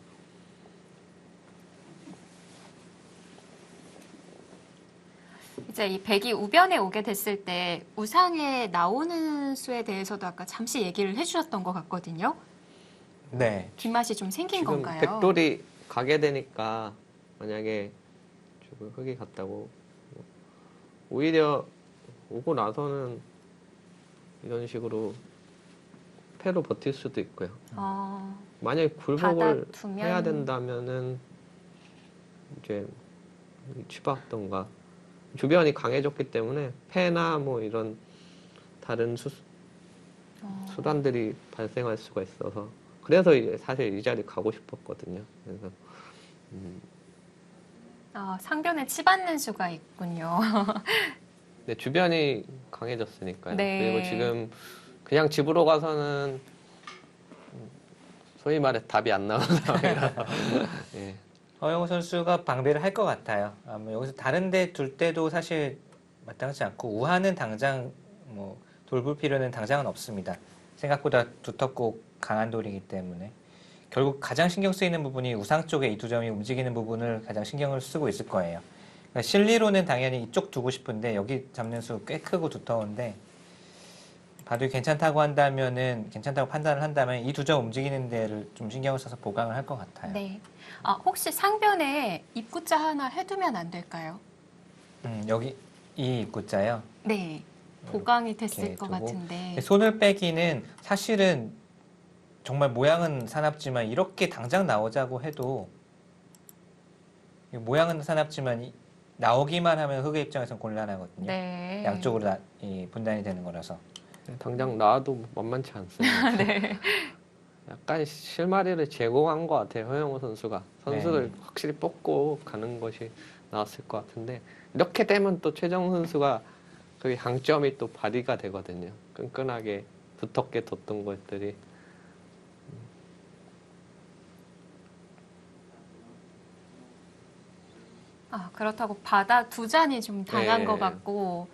이제 이 백이 우변에 오게 됐을 때 우상에 나오는 수에 대해서도 아까 잠시 얘기를 해주셨던 것 같거든요. 네. 뒷맛이 좀 생긴 지금 건가요? 백돌이 가게 되니까 만약에 지금 흑이 갔다고 오히려 오고 나서는 이런 식으로 패로 버틸 수도 있고요. 어, 만약에 굴복을 받아두면- 해야 된다면은 이제 치받던가 주변이 강해졌기 때문에 패나 뭐 이런 다른 수단들이 발생할 수가 있어서 그래서 이제 사실 이 자리 가고 싶었거든요. 그래서 상변에 치받는 수가 있군요. 근데 주변이 강해졌으니까요. 네. 그리고 지금 그냥 집으로 가서는 소위 말해 답이 안 나오는 상황이라서 예. 허영우 선수가 방배를 할 것 같아요. 아마 여기서 다른 데 둘 때도 사실 마땅하지 않고 우한은 당장 뭐 돌볼 필요는 당장은 없습니다. 생각보다 두텁고 강한 돌이기 때문에 결국 가장 신경 쓰이는 부분이 우상 쪽에 이 두 점이 움직이는 부분을 가장 신경을 쓰고 있을 거예요. 그러니까 실리로는 당연히 이쪽 두고 싶은데 여기 잡는 수 꽤 크고 두터운데 바둑이 괜찮다고 한다면은 괜찮다고 판단을 한다면 이 두 점 움직이는 데를 좀 신경을 써서 보강을 할 것 같아요. 네. 혹시 상변에 입구자 하나 해두면 안 될까요? 여기 이 입구자요. 네. 보강이 됐을 이렇게 것 두고. 같은데. 손을 빼기는 사실은 정말 모양은 사납지만 이렇게 당장 나오자고 해도 모양은 사납지만 나오기만 하면 흑의 입장에서는 곤란하거든요. 네. 양쪽으로 분단이 되는 거라서. 당장 나와도 만만치 않습니다. 네. 약간 실마리를 제공한 것 같아요. 허영우 선수가 선수들 네. 확실히 뽑고 가는 것이 나왔을 것 같은데 이렇게 되면 또 최정 선수가 그 강점이 또 발휘가 되거든요. 끈끈하게 두텁게 뒀던 것들이 그렇다고 바다 두 잔이 좀 당한 네. 것 같고.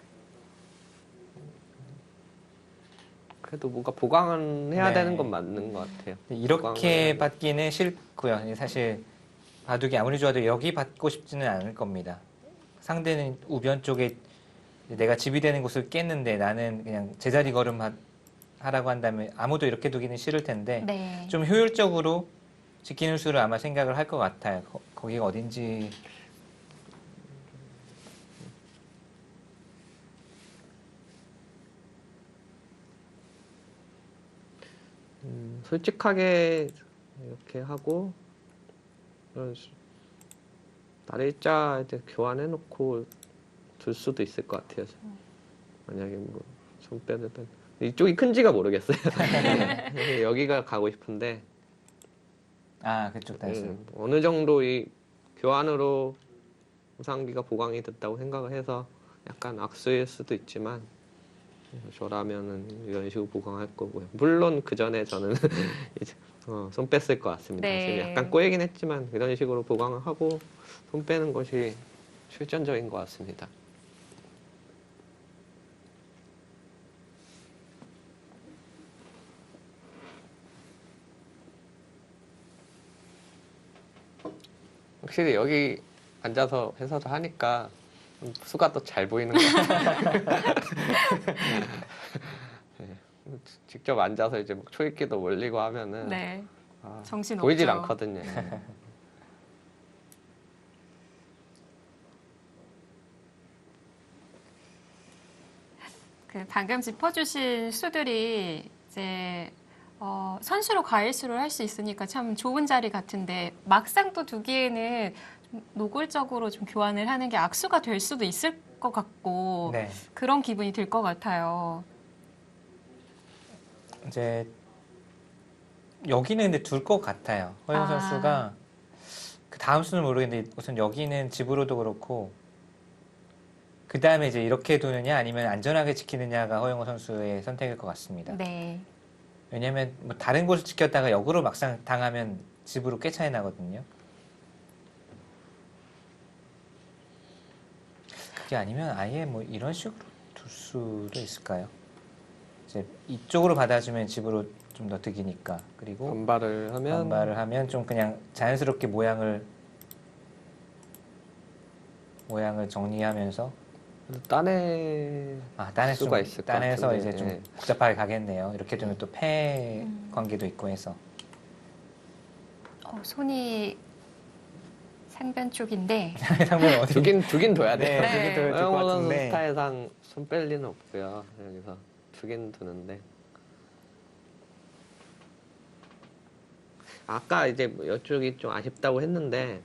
그래도 뭔가 보강은 해야 네. 되는 건 맞는 것 같아요. 이렇게 받기는 싫고요. 사실 바둑이 아무리 좋아도 여기 받고 싶지는 않을 겁니다. 상대는 우변 쪽에 내가 집이 되는 곳을 깼는데 나는 그냥 제자리 걸음 하라고 한다면 아무도 이렇게 두기는 싫을 텐데 네. 좀 효율적으로 지키는 수를 아마 생각을 할 것 같아요. 거기가 어딘지. 솔직하게 이렇게 하고 날일자 이제 교환해놓고 둘 수도 있을 것 같아요. 만약에 뭐 손 빼든 이쪽이 큰지가 모르겠어요. 여기가 가고 싶은데 그쪽 단수. 어느 정도 이 교환으로 우상기가 보강이 됐다고 생각을 해서 약간 악수일 수도 있지만 저라면은 이런 식으로 보강할 거고요. 물론 그 전에 저는 이제 손 뺐을 것 같습니다. 네. 지금 약간 꼬이긴 했지만 이런 식으로 보강을 하고 손 빼는 것이 실전적인 것 같습니다. 확실히 여기 앉아서 해서도 하니까 수가 또 잘 보이는 것 같아요. 네. 직접 앉아서 이제 막 초읽기도 올리고 하면은 네. 정신 보이질 없죠. 않거든요. 방금 짚어주신 수들이 이제 선수로 과일수를 할 수 있으니까 참 좋은 자리 같은데 막상 또 두기에는 좀 노골적으로 좀 교환을 하는 게 악수가 될 수도 있을 것 같고 네. 그런 기분이 들 것 같아요. 이제 여기는 근데 둘 것 같아요. 허영 선수가 그 다음 수는 모르겠는데 우선 여기는 집으로도 그렇고 그 다음에 이제 이렇게 두느냐 아니면 안전하게 지키느냐가 허영우 선수의 선택일 것 같습니다. 네. 왜냐하면 뭐 다른 곳을 지켰다가 역으로 막상 당하면 집으로 꽤 차이 나거든요. 그게 아니면 아예 뭐 이런 식으로 둘 수도 있을까요? 이제 이쪽으로 받아주면 집으로 좀 더 득이니까. 그리고 반발을 하면 좀 그냥 자연스럽게 모양을 정리하면서 딴에 수가 있을 것 딴에서 같은데, 이제 좀 예. 복잡하게 가겠네요. 이렇게 되면 또 패 관계도 있고 해서. 손이 상변 쪽인데 상대는 어디? 두긴 둬야 돼요. 네, 네. 두긴 둬야 될것 허영우 선수 같은데. 스타일상 손 뺄 리는 없고요. 여기서 두긴 두는데 아까 이제 뭐 이쪽이 좀 아쉽다고 했는데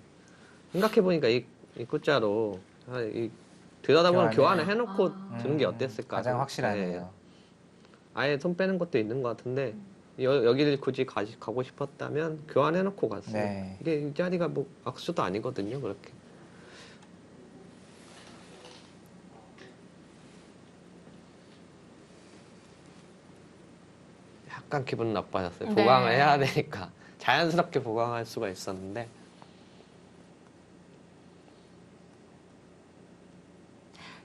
생각해 보니까 이 끝자로 들여다보면 교환을 해놓고 두는 게 어땠을까? 가장 확실하네요. 네. 아예 손 빼는 것도 있는 것 같은데 여기를 굳이 가고 싶었다면 교환해놓고 갔어요. 네. 이게 이 자리가 뭐 악수도 아니거든요, 그렇게. 약간 기분 나빠졌어요. 네. 보강을 해야 되니까 자연스럽게 보강할 수가 있었는데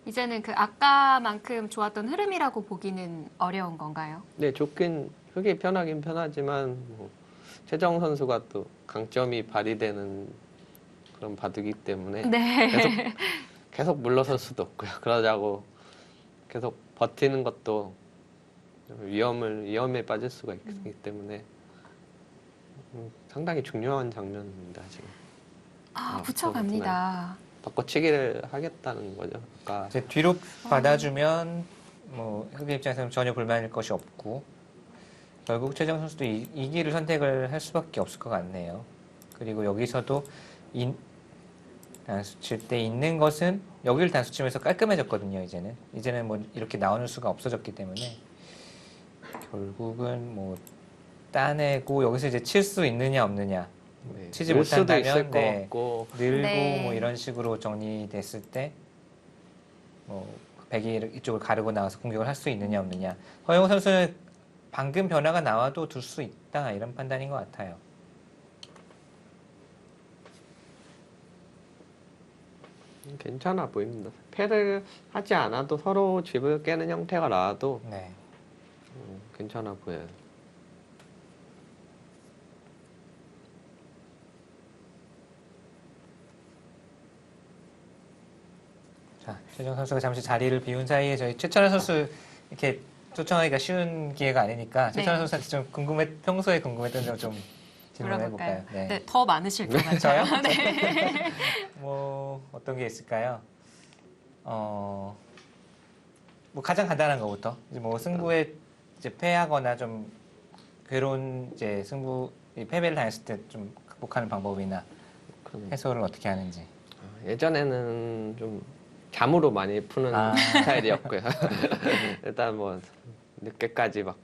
이제는 그 아까만큼 좋았던 흐름이라고 보기는 어려운 건가요? 네, 좋긴 흙이 편하긴 편하지만 뭐 최정 선수가 또 강점이 발휘되는 그런 바둑이기 때문에 네. 계속 물러설 수도 없고요. 그러자고 계속 버티는 것도 위험에 빠질 수가 있기 때문에 상당히 중요한 장면입니다, 지금. 붙여갑니다. 바꿔치기를 하겠다는 거죠. 아까 이제 뒤로 받아주면 뭐 흑의 입장에서는 전혀 불만일 것이 없고 결국 최정 선수도 이 길을 선택을 할 수밖에 없을 것 같네요. 그리고 여기서도 단수 칠 때 있는 것은 여기를 단수 치면서 깔끔해졌거든요. 이제는 뭐 이렇게 나오는 수가 없어졌기 때문에 결국은 뭐 따내고 여기서 이제 칠 수 있느냐 없느냐 네, 치지 늘 수도 못한다면 있을 것 네. 같고 늘고 네. 뭐 이런 식으로 정리됐을 때 뭐 백이 이쪽을 가르고 나와서 공격을 할 수 있느냐 없느냐 허영우 선수는 방금 변화가 나와도 둘 수 있다 이런 판단인 것 같아요. 괜찮아 보입니다. 패를 하지 않아도 서로 집을 깨는 형태가 나와도 네. 괜찮아 보여요. 자, 최정 선수가 잠시 자리를 비운 사이에 저희 최철환 선수 이렇게 초청하기가 쉬운 기회가 아니니까 네. 최철환 선수한테 좀 평소에 궁금했던 점 좀 질문해 물어볼까요? 볼까요? 네, 더 많으실 것 같아요. 네. 뭐 어떤 게 있을까요? 뭐 가장 간단한 것부터 이제 뭐 승부에 이제 패하거나 좀 괴로운 이제 패배를 당했을 때 좀 극복하는 방법이나 그럼, 해소를 어떻게 하는지. 예전에는 좀 잠으로 많이 푸는 스타일이었고요. 일단 뭐 늦게까지 막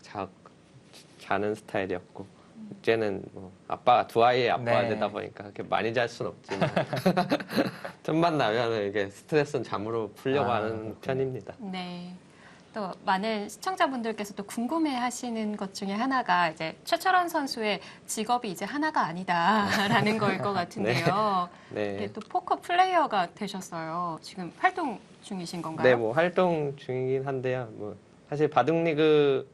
자는 스타일이었고 이제는 뭐 아빠가 두 아이의 아빠가 네. 되다 보니까 그렇게 많이 잘 수는 없지만 틈만 나면 이게 스트레스는 잠으로 풀려고 하는 그렇군요. 편입니다. 네. 또 많은 시청자분들께서 또 궁금해하시는 것 중에 하나가 이제 최철원 선수의 직업이 이제 하나가 아니다라는 거일 것 같은데요. 네. 이게 또 포커 플레이어가 되셨어요. 지금 활동 중이신 건가요? 네, 뭐 활동 중이긴 한데요. 뭐 사실 바둑리그에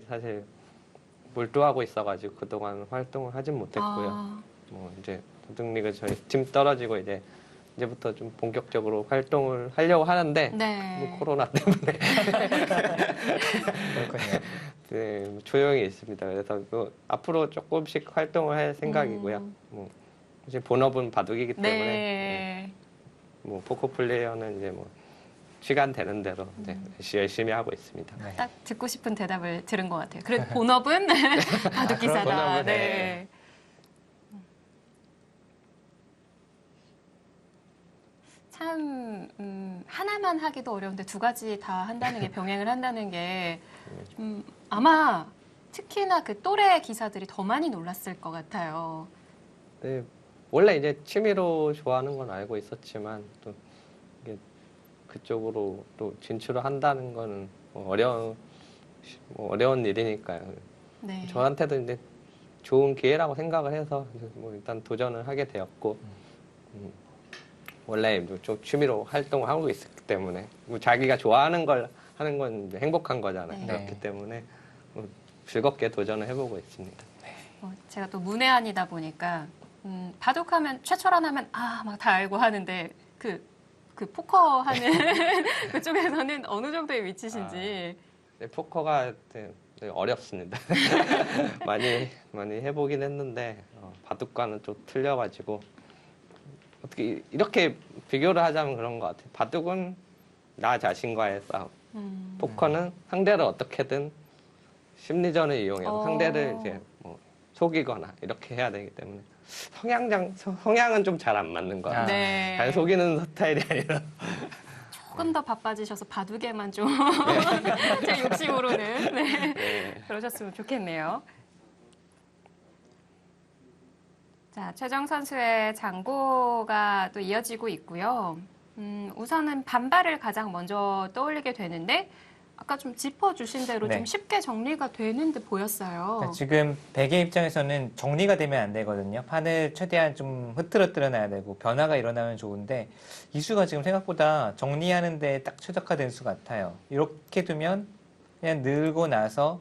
사실 몰두하고 있어가지고 그동안 활동을 하진 못했고요. 아, 뭐 이제 바둑리그 저희 팀 떨어지고 이제부터 좀 본격적으로 활동을 하려고 하는데 네. 뭐 코로나 때문에 그렇군요. 네, 뭐 조용히 있습니다. 그래서 뭐 앞으로 조금씩 활동을 할 생각이고요. 뭐 사실 본업은 바둑이기 때문에 네. 뭐 포커 플레이어는 이제 뭐 시간 되는 대로 열심히 하고 있습니다. 네. 딱 듣고 싶은 대답을 들은 것 같아요. 그래도 본업은 바둑 기사다. 본업은, 네. 참 하나만 하기도 어려운데 두 가지 다 한다는 게 병행을 한다는 게 아마 특히나 그 또래 기사들이 더 많이 놀랐을 것 같아요. 네, 원래 이제 취미로 좋아하는 건 알고 있었지만 또 이게 그쪽으로 또 진출을 한다는 거는 뭐 어려운 일이니까요. 네. 저한테도 이제 좋은 기회라고 생각을 해서 이제 뭐 일단 도전을 하게 되었고 원래 뭐좀 취미로 활동을 하고 있었기 때문에 뭐 자기가 좋아하는 걸 하는 건 이제 행복한 거잖아요. 네. 그렇기 때문에 뭐 즐겁게 도전을 해보고 있습니다. 제가 또 문외한이다 보니까 바둑하면 최철원 하면 막 다 알고 하는데 그 포커 하는 그쪽에서는 어느 정도의 위치신지. 네, 포커가 되게 어렵습니다. 많이 해보긴 했는데 바둑과는 좀 틀려가지고 어떻게 이렇게 비교를 하자면 그런 것 같아요. 바둑은 나 자신과의 싸움, 포커는 상대를 어떻게든 심리전을 이용해서 상대를 이제 뭐 속이거나 이렇게 해야 되기 때문에 성향은 좀 잘 안 맞는 것 같아요. 네. 잘 속이는 스타일이 아니라. 조금 더 바빠지셔서 바둑에만 좀 제 욕심으로는 네. 네. 그러셨으면 좋겠네요. 자, 최정 선수의 장고가 또 이어지고 있고요. 우선은 반발을 가장 먼저 떠올리게 되는데 아까 좀 짚어주신 대로 네. 좀 쉽게 정리가 되는 듯 보였어요. 그러니까 지금 백의 입장에서는 정리가 되면 안 되거든요. 판을 최대한 좀 흐트러뜨려 놔야 되고 변화가 일어나면 좋은데 이 수가 지금 생각보다 정리하는 데 딱 최적화된 수 같아요. 이렇게 두면 그냥 늘고 나서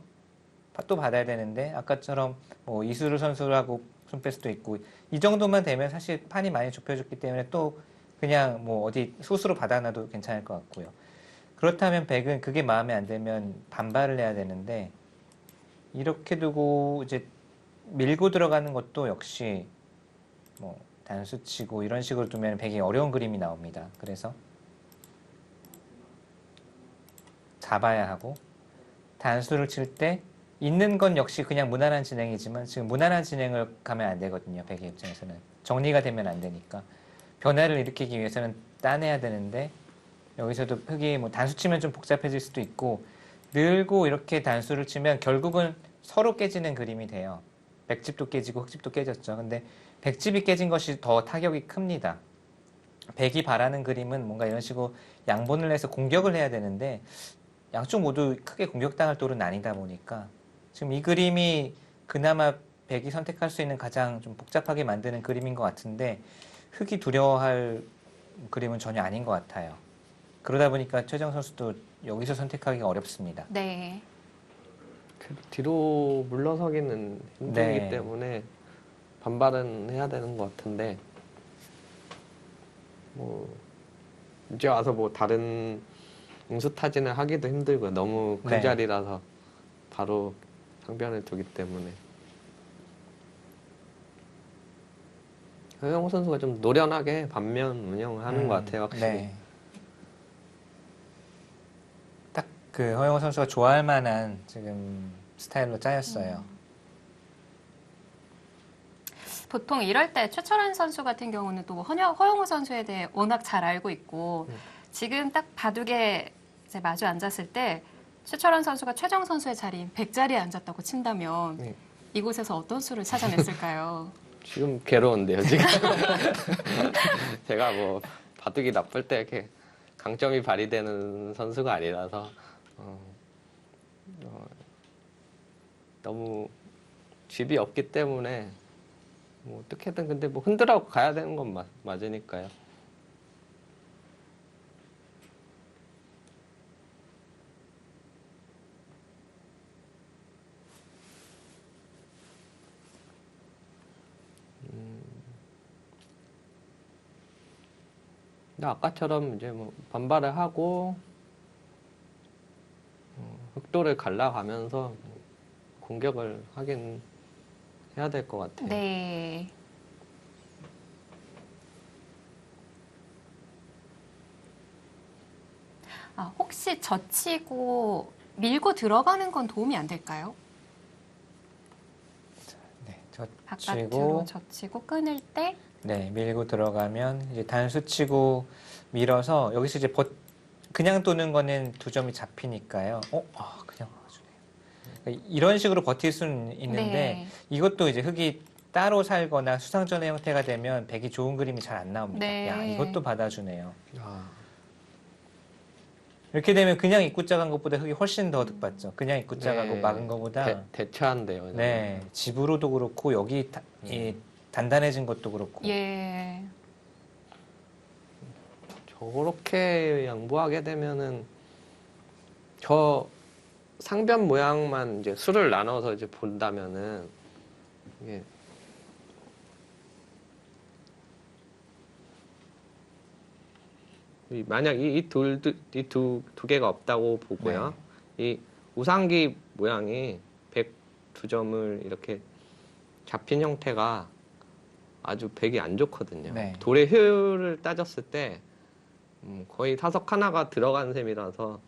또 받아야 되는데 아까처럼 뭐 이수를 선수하고 손 뺄 수도 있고 이 정도만 되면 사실 판이 많이 좁혀졌기 때문에 또 그냥 뭐 어디 소수로 받아놔도 괜찮을 것 같고요. 그렇다면 백은 그게 마음에 안 들면 반발을 해야 되는데 이렇게 두고 이제 밀고 들어가는 것도 역시 뭐 단수치고 이런 식으로 두면 백이 어려운 그림이 나옵니다. 그래서 잡아야 하고 단수를 칠 때 있는 건 역시 그냥 무난한 진행이지만 지금 무난한 진행을 가면 안 되거든요. 백의 입장에서는 정리가 되면 안 되니까 변화를 일으키기 위해서는 따내야 되는데 여기서도 흙이 뭐 단수 치면 좀 복잡해질 수도 있고 늘고 이렇게 단수를 치면 결국은 서로 깨지는 그림이 돼요. 백집도 깨지고 흙집도 깨졌죠. 근데 백집이 깨진 것이 더 타격이 큽니다. 백이 바라는 그림은 뭔가 이런 식으로 양분을 해서 공격을 해야 되는데 양쪽 모두 크게 공격당할 돌은 아니다 보니까 지금 이 그림이 그나마 백이 선택할 수 있는 가장 좀 복잡하게 만드는 그림인 것 같은데 흙이 두려워할 그림은 전혀 아닌 것 같아요. 그러다 보니까 최정 선수도 여기서 선택하기가 어렵습니다. 네. 뒤로 물러서기는 힘들기 네. 때문에 반발은 해야 되는 것 같은데 뭐 이제 와서 뭐 다른 응수타진을 하기도 힘들고 너무 그 네. 자리라서 바로 상변을 두기 때문에 허영우 선수가 좀 노련하게 반면 운영하는 것 같아요, 확실히. 네. 딱 그 허영우 선수가 좋아할 만한 지금 스타일로 짜였어요. 보통 이럴 때 최철환 선수 같은 경우는 또 허영우 선수에 대해 워낙 잘 알고 있고 지금 딱 바둑에 이제 마주 앉았을 때 최철환 선수가 최정 선수의 자리인 백자리에 앉았다고 친다면 네. 이곳에서 어떤 수를 찾아냈을까요? 지금 괴로운데요, 지금. 제가 뭐 바둑이 나쁠 때 이렇게 강점이 발휘되는 선수가 아니라서 너무 집이 없기 때문에 뭐 어떻게든 근데 뭐 흔들어 가야 되는 건 맞으니까요. 근데 아까처럼 이제 뭐 반발을 하고 흑도를 갈라가면서 공격을 하긴 해야 될 것 같아요. 네. 아, 혹시 젖히고 밀고 들어가는 건 도움이 안 될까요? 네, 바깥으로 젖히고 젖히고 끊을 때 네, 밀고 들어가면 이제 단수 치고 밀어서 여기서 이제 그냥 도는 거는 두 점이 잡히니까요. 그냥 와주네요. 그러니까 이런 식으로 버틸 수는 있는데 네. 이것도 이제 흙이 따로 살거나 수상전의 형태가 되면 백이 좋은 그림이 잘 안 나옵니다. 네. 야, 이것도 받아주네요. 아, 이렇게 되면 그냥 입구자 간 것보다 흙이 훨씬 더 득받죠. 그냥 입구자 가고 네. 막은 것보다 대처한대요. 네, 집으로도 그렇고 여기 이 단단해진 것도 그렇고 예. 저렇게 양보하게 되면은 저 상변 모양만 이제 수를 나눠서 이제 본다면은 이게 만약 이 두 개가 없다고 보고요. 이 우상기 모양이 102점을 이렇게 잡힌 형태가 아주 백이 안 좋거든요. 네. 돌의 효율을 따졌을 때 거의 타석 하나가 들어간 셈이라서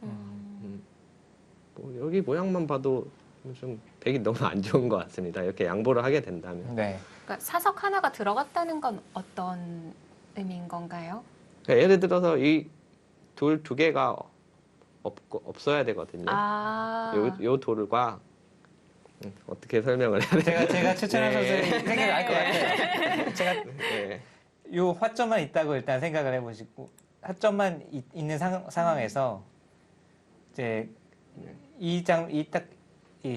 뭐 여기 모양만 봐도 좀 백이 너무 안 좋은 것 같습니다. 이렇게 양보를 하게 된다면. 네. 그러니까 사석 하나가 들어갔다는 건 어떤 의미인 건가요? 그러니까 예를 들어서 이 돌 두 개가 없어야 되거든요. 아, 요 돌과 어떻게 설명을 해야 돼요? 제가 추천한 네. 선수의 생각을 알 것 같아요. 제가 네. 요 화점만 있다고 일단 생각을 해보시고 화점만 있는 상황에서 이제 이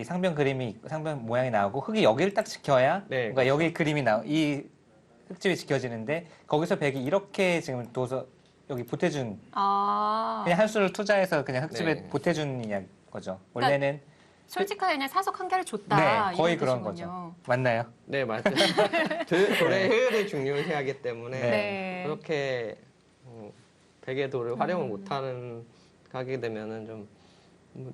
상병 그림이 상병 모양이 나오고 흙이 여기를 딱 지켜야 네, 그러니까 여기 그림이 이 흙집이 지켜지는데 거기서 백이 이렇게 지금 둬서 여기 보태준 아. 그냥 한 수를 투자해서 그냥 흙집에 네. 보태준 거죠. 그러니까 원래는 솔직하게 그냥 사석 한 개를 줬다. 네, 거의 이런 그런 뜻이군요. 거죠. 맞나요? 네, 맞아요. 돌의 효율을 중요시하기 때문에 네. 그렇게 백의 돌을 활용을 못하는 하게 되면은 좀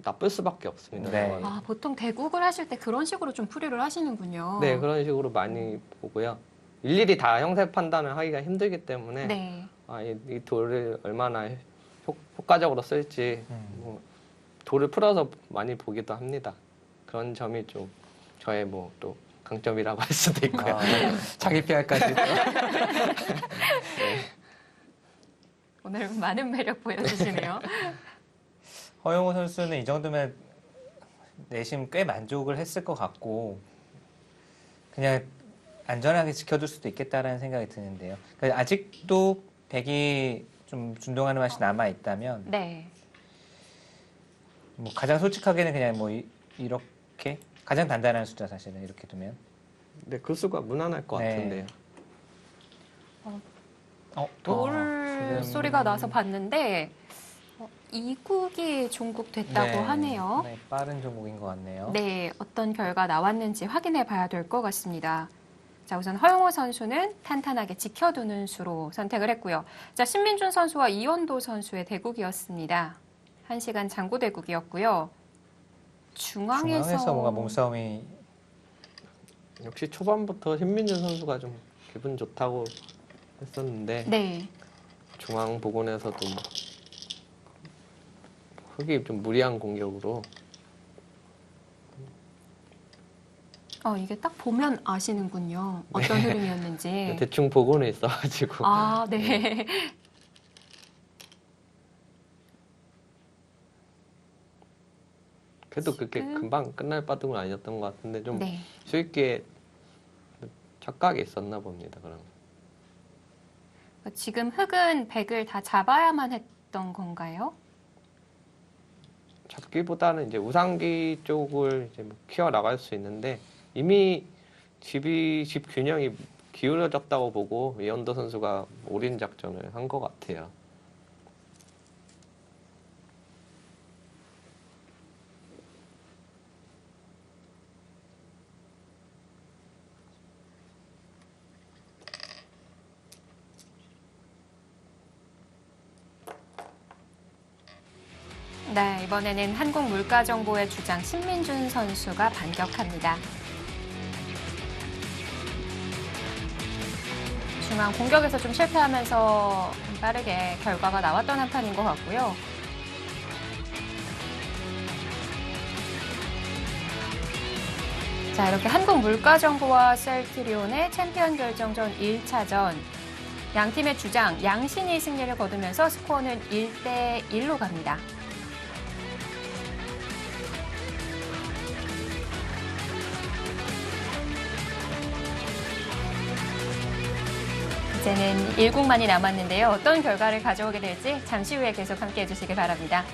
나쁠 수밖에 없습니다. 네. 저는. 아, 보통 대국을 하실 때 그런 식으로 좀 풀이를 하시는군요. 네, 그런 식으로 많이 보고요. 일일이 다 형세 판단을 하기가 힘들기 때문에 네. 이 돌을 얼마나 효과적으로 쓸지 뭐 돌을 풀어서 많이 보기도 합니다. 그런 점이 좀 저의 뭐 또 강점이라고 할 수도 있고요. 아, 자기 PR까지. 오늘 많은 매력 보여주시네요. 허용호 선수는 이 정도면 내심 꽤 만족을 했을 것 같고 그냥 안전하게 지켜둘 수도 있겠다라는 생각이 드는데요. 그러니까 아직도 백이 좀 준동하는 맛이 남아 있다면 네. 뭐 가장 솔직하게는 그냥 뭐 이렇게 가장 단단한 숫자 사실은 이렇게 두면 네, 그 수가 무난할 것 네. 같은데요. 돌 지금- 소리가 나서 봤는데 이국이 종국됐다고 네, 하네요. 네, 빠른 종목인 것 같네요. 네, 어떤 결과 나왔는지 확인해 봐야 될 것 같습니다. 자, 우선 허용호 선수는 탄탄하게 지켜두는 수로 선택을 했고요. 자, 신민준 선수와 이원도 선수의 대국이었습니다. 1시간 장고 대국이었고요. 중앙에서 뭔가 몸싸움이 역시 초반부터 신민준 선수가 좀 기분 좋다고 했었는데 네. 중앙 부근에서도 흙이 좀 무리한 공격으로 이게 딱 보면 아시는군요. 어떤 흐름이었는지. 대충 보고는 있어가지고 아, 네. 그래도 그렇게 금방 끝날 바둑은 아니었던 것 같은데 좀 네. 쉽게 착각이 있었나 봅니다. 그럼 지금 흙은 백을 다 잡아야만 했던 건가요? 잡기보다는 이제 우상기 쪽을 이제 뭐 키워 나갈 수 있는데 이미 집 균형이 기울어졌다고 보고 이현도 선수가 올인 작전을 한 것 같아요. 네, 이번에는 한국물가정보의 주장 신민준 선수가 반격합니다. 중앙 공격에서 좀 실패하면서 빠르게 결과가 나왔던 한 판인 것 같고요. 자, 이렇게 한국물가정보와 셀트리온의 챔피언 결정전 1차전. 양 팀의 주장 양신이 승리를 거두면서 스코어는 1대1로 갑니다. 이제는 1국만이 남았는데요. 어떤 결과를 가져오게 될지 잠시 후에 계속 함께해 주시기 바랍니다.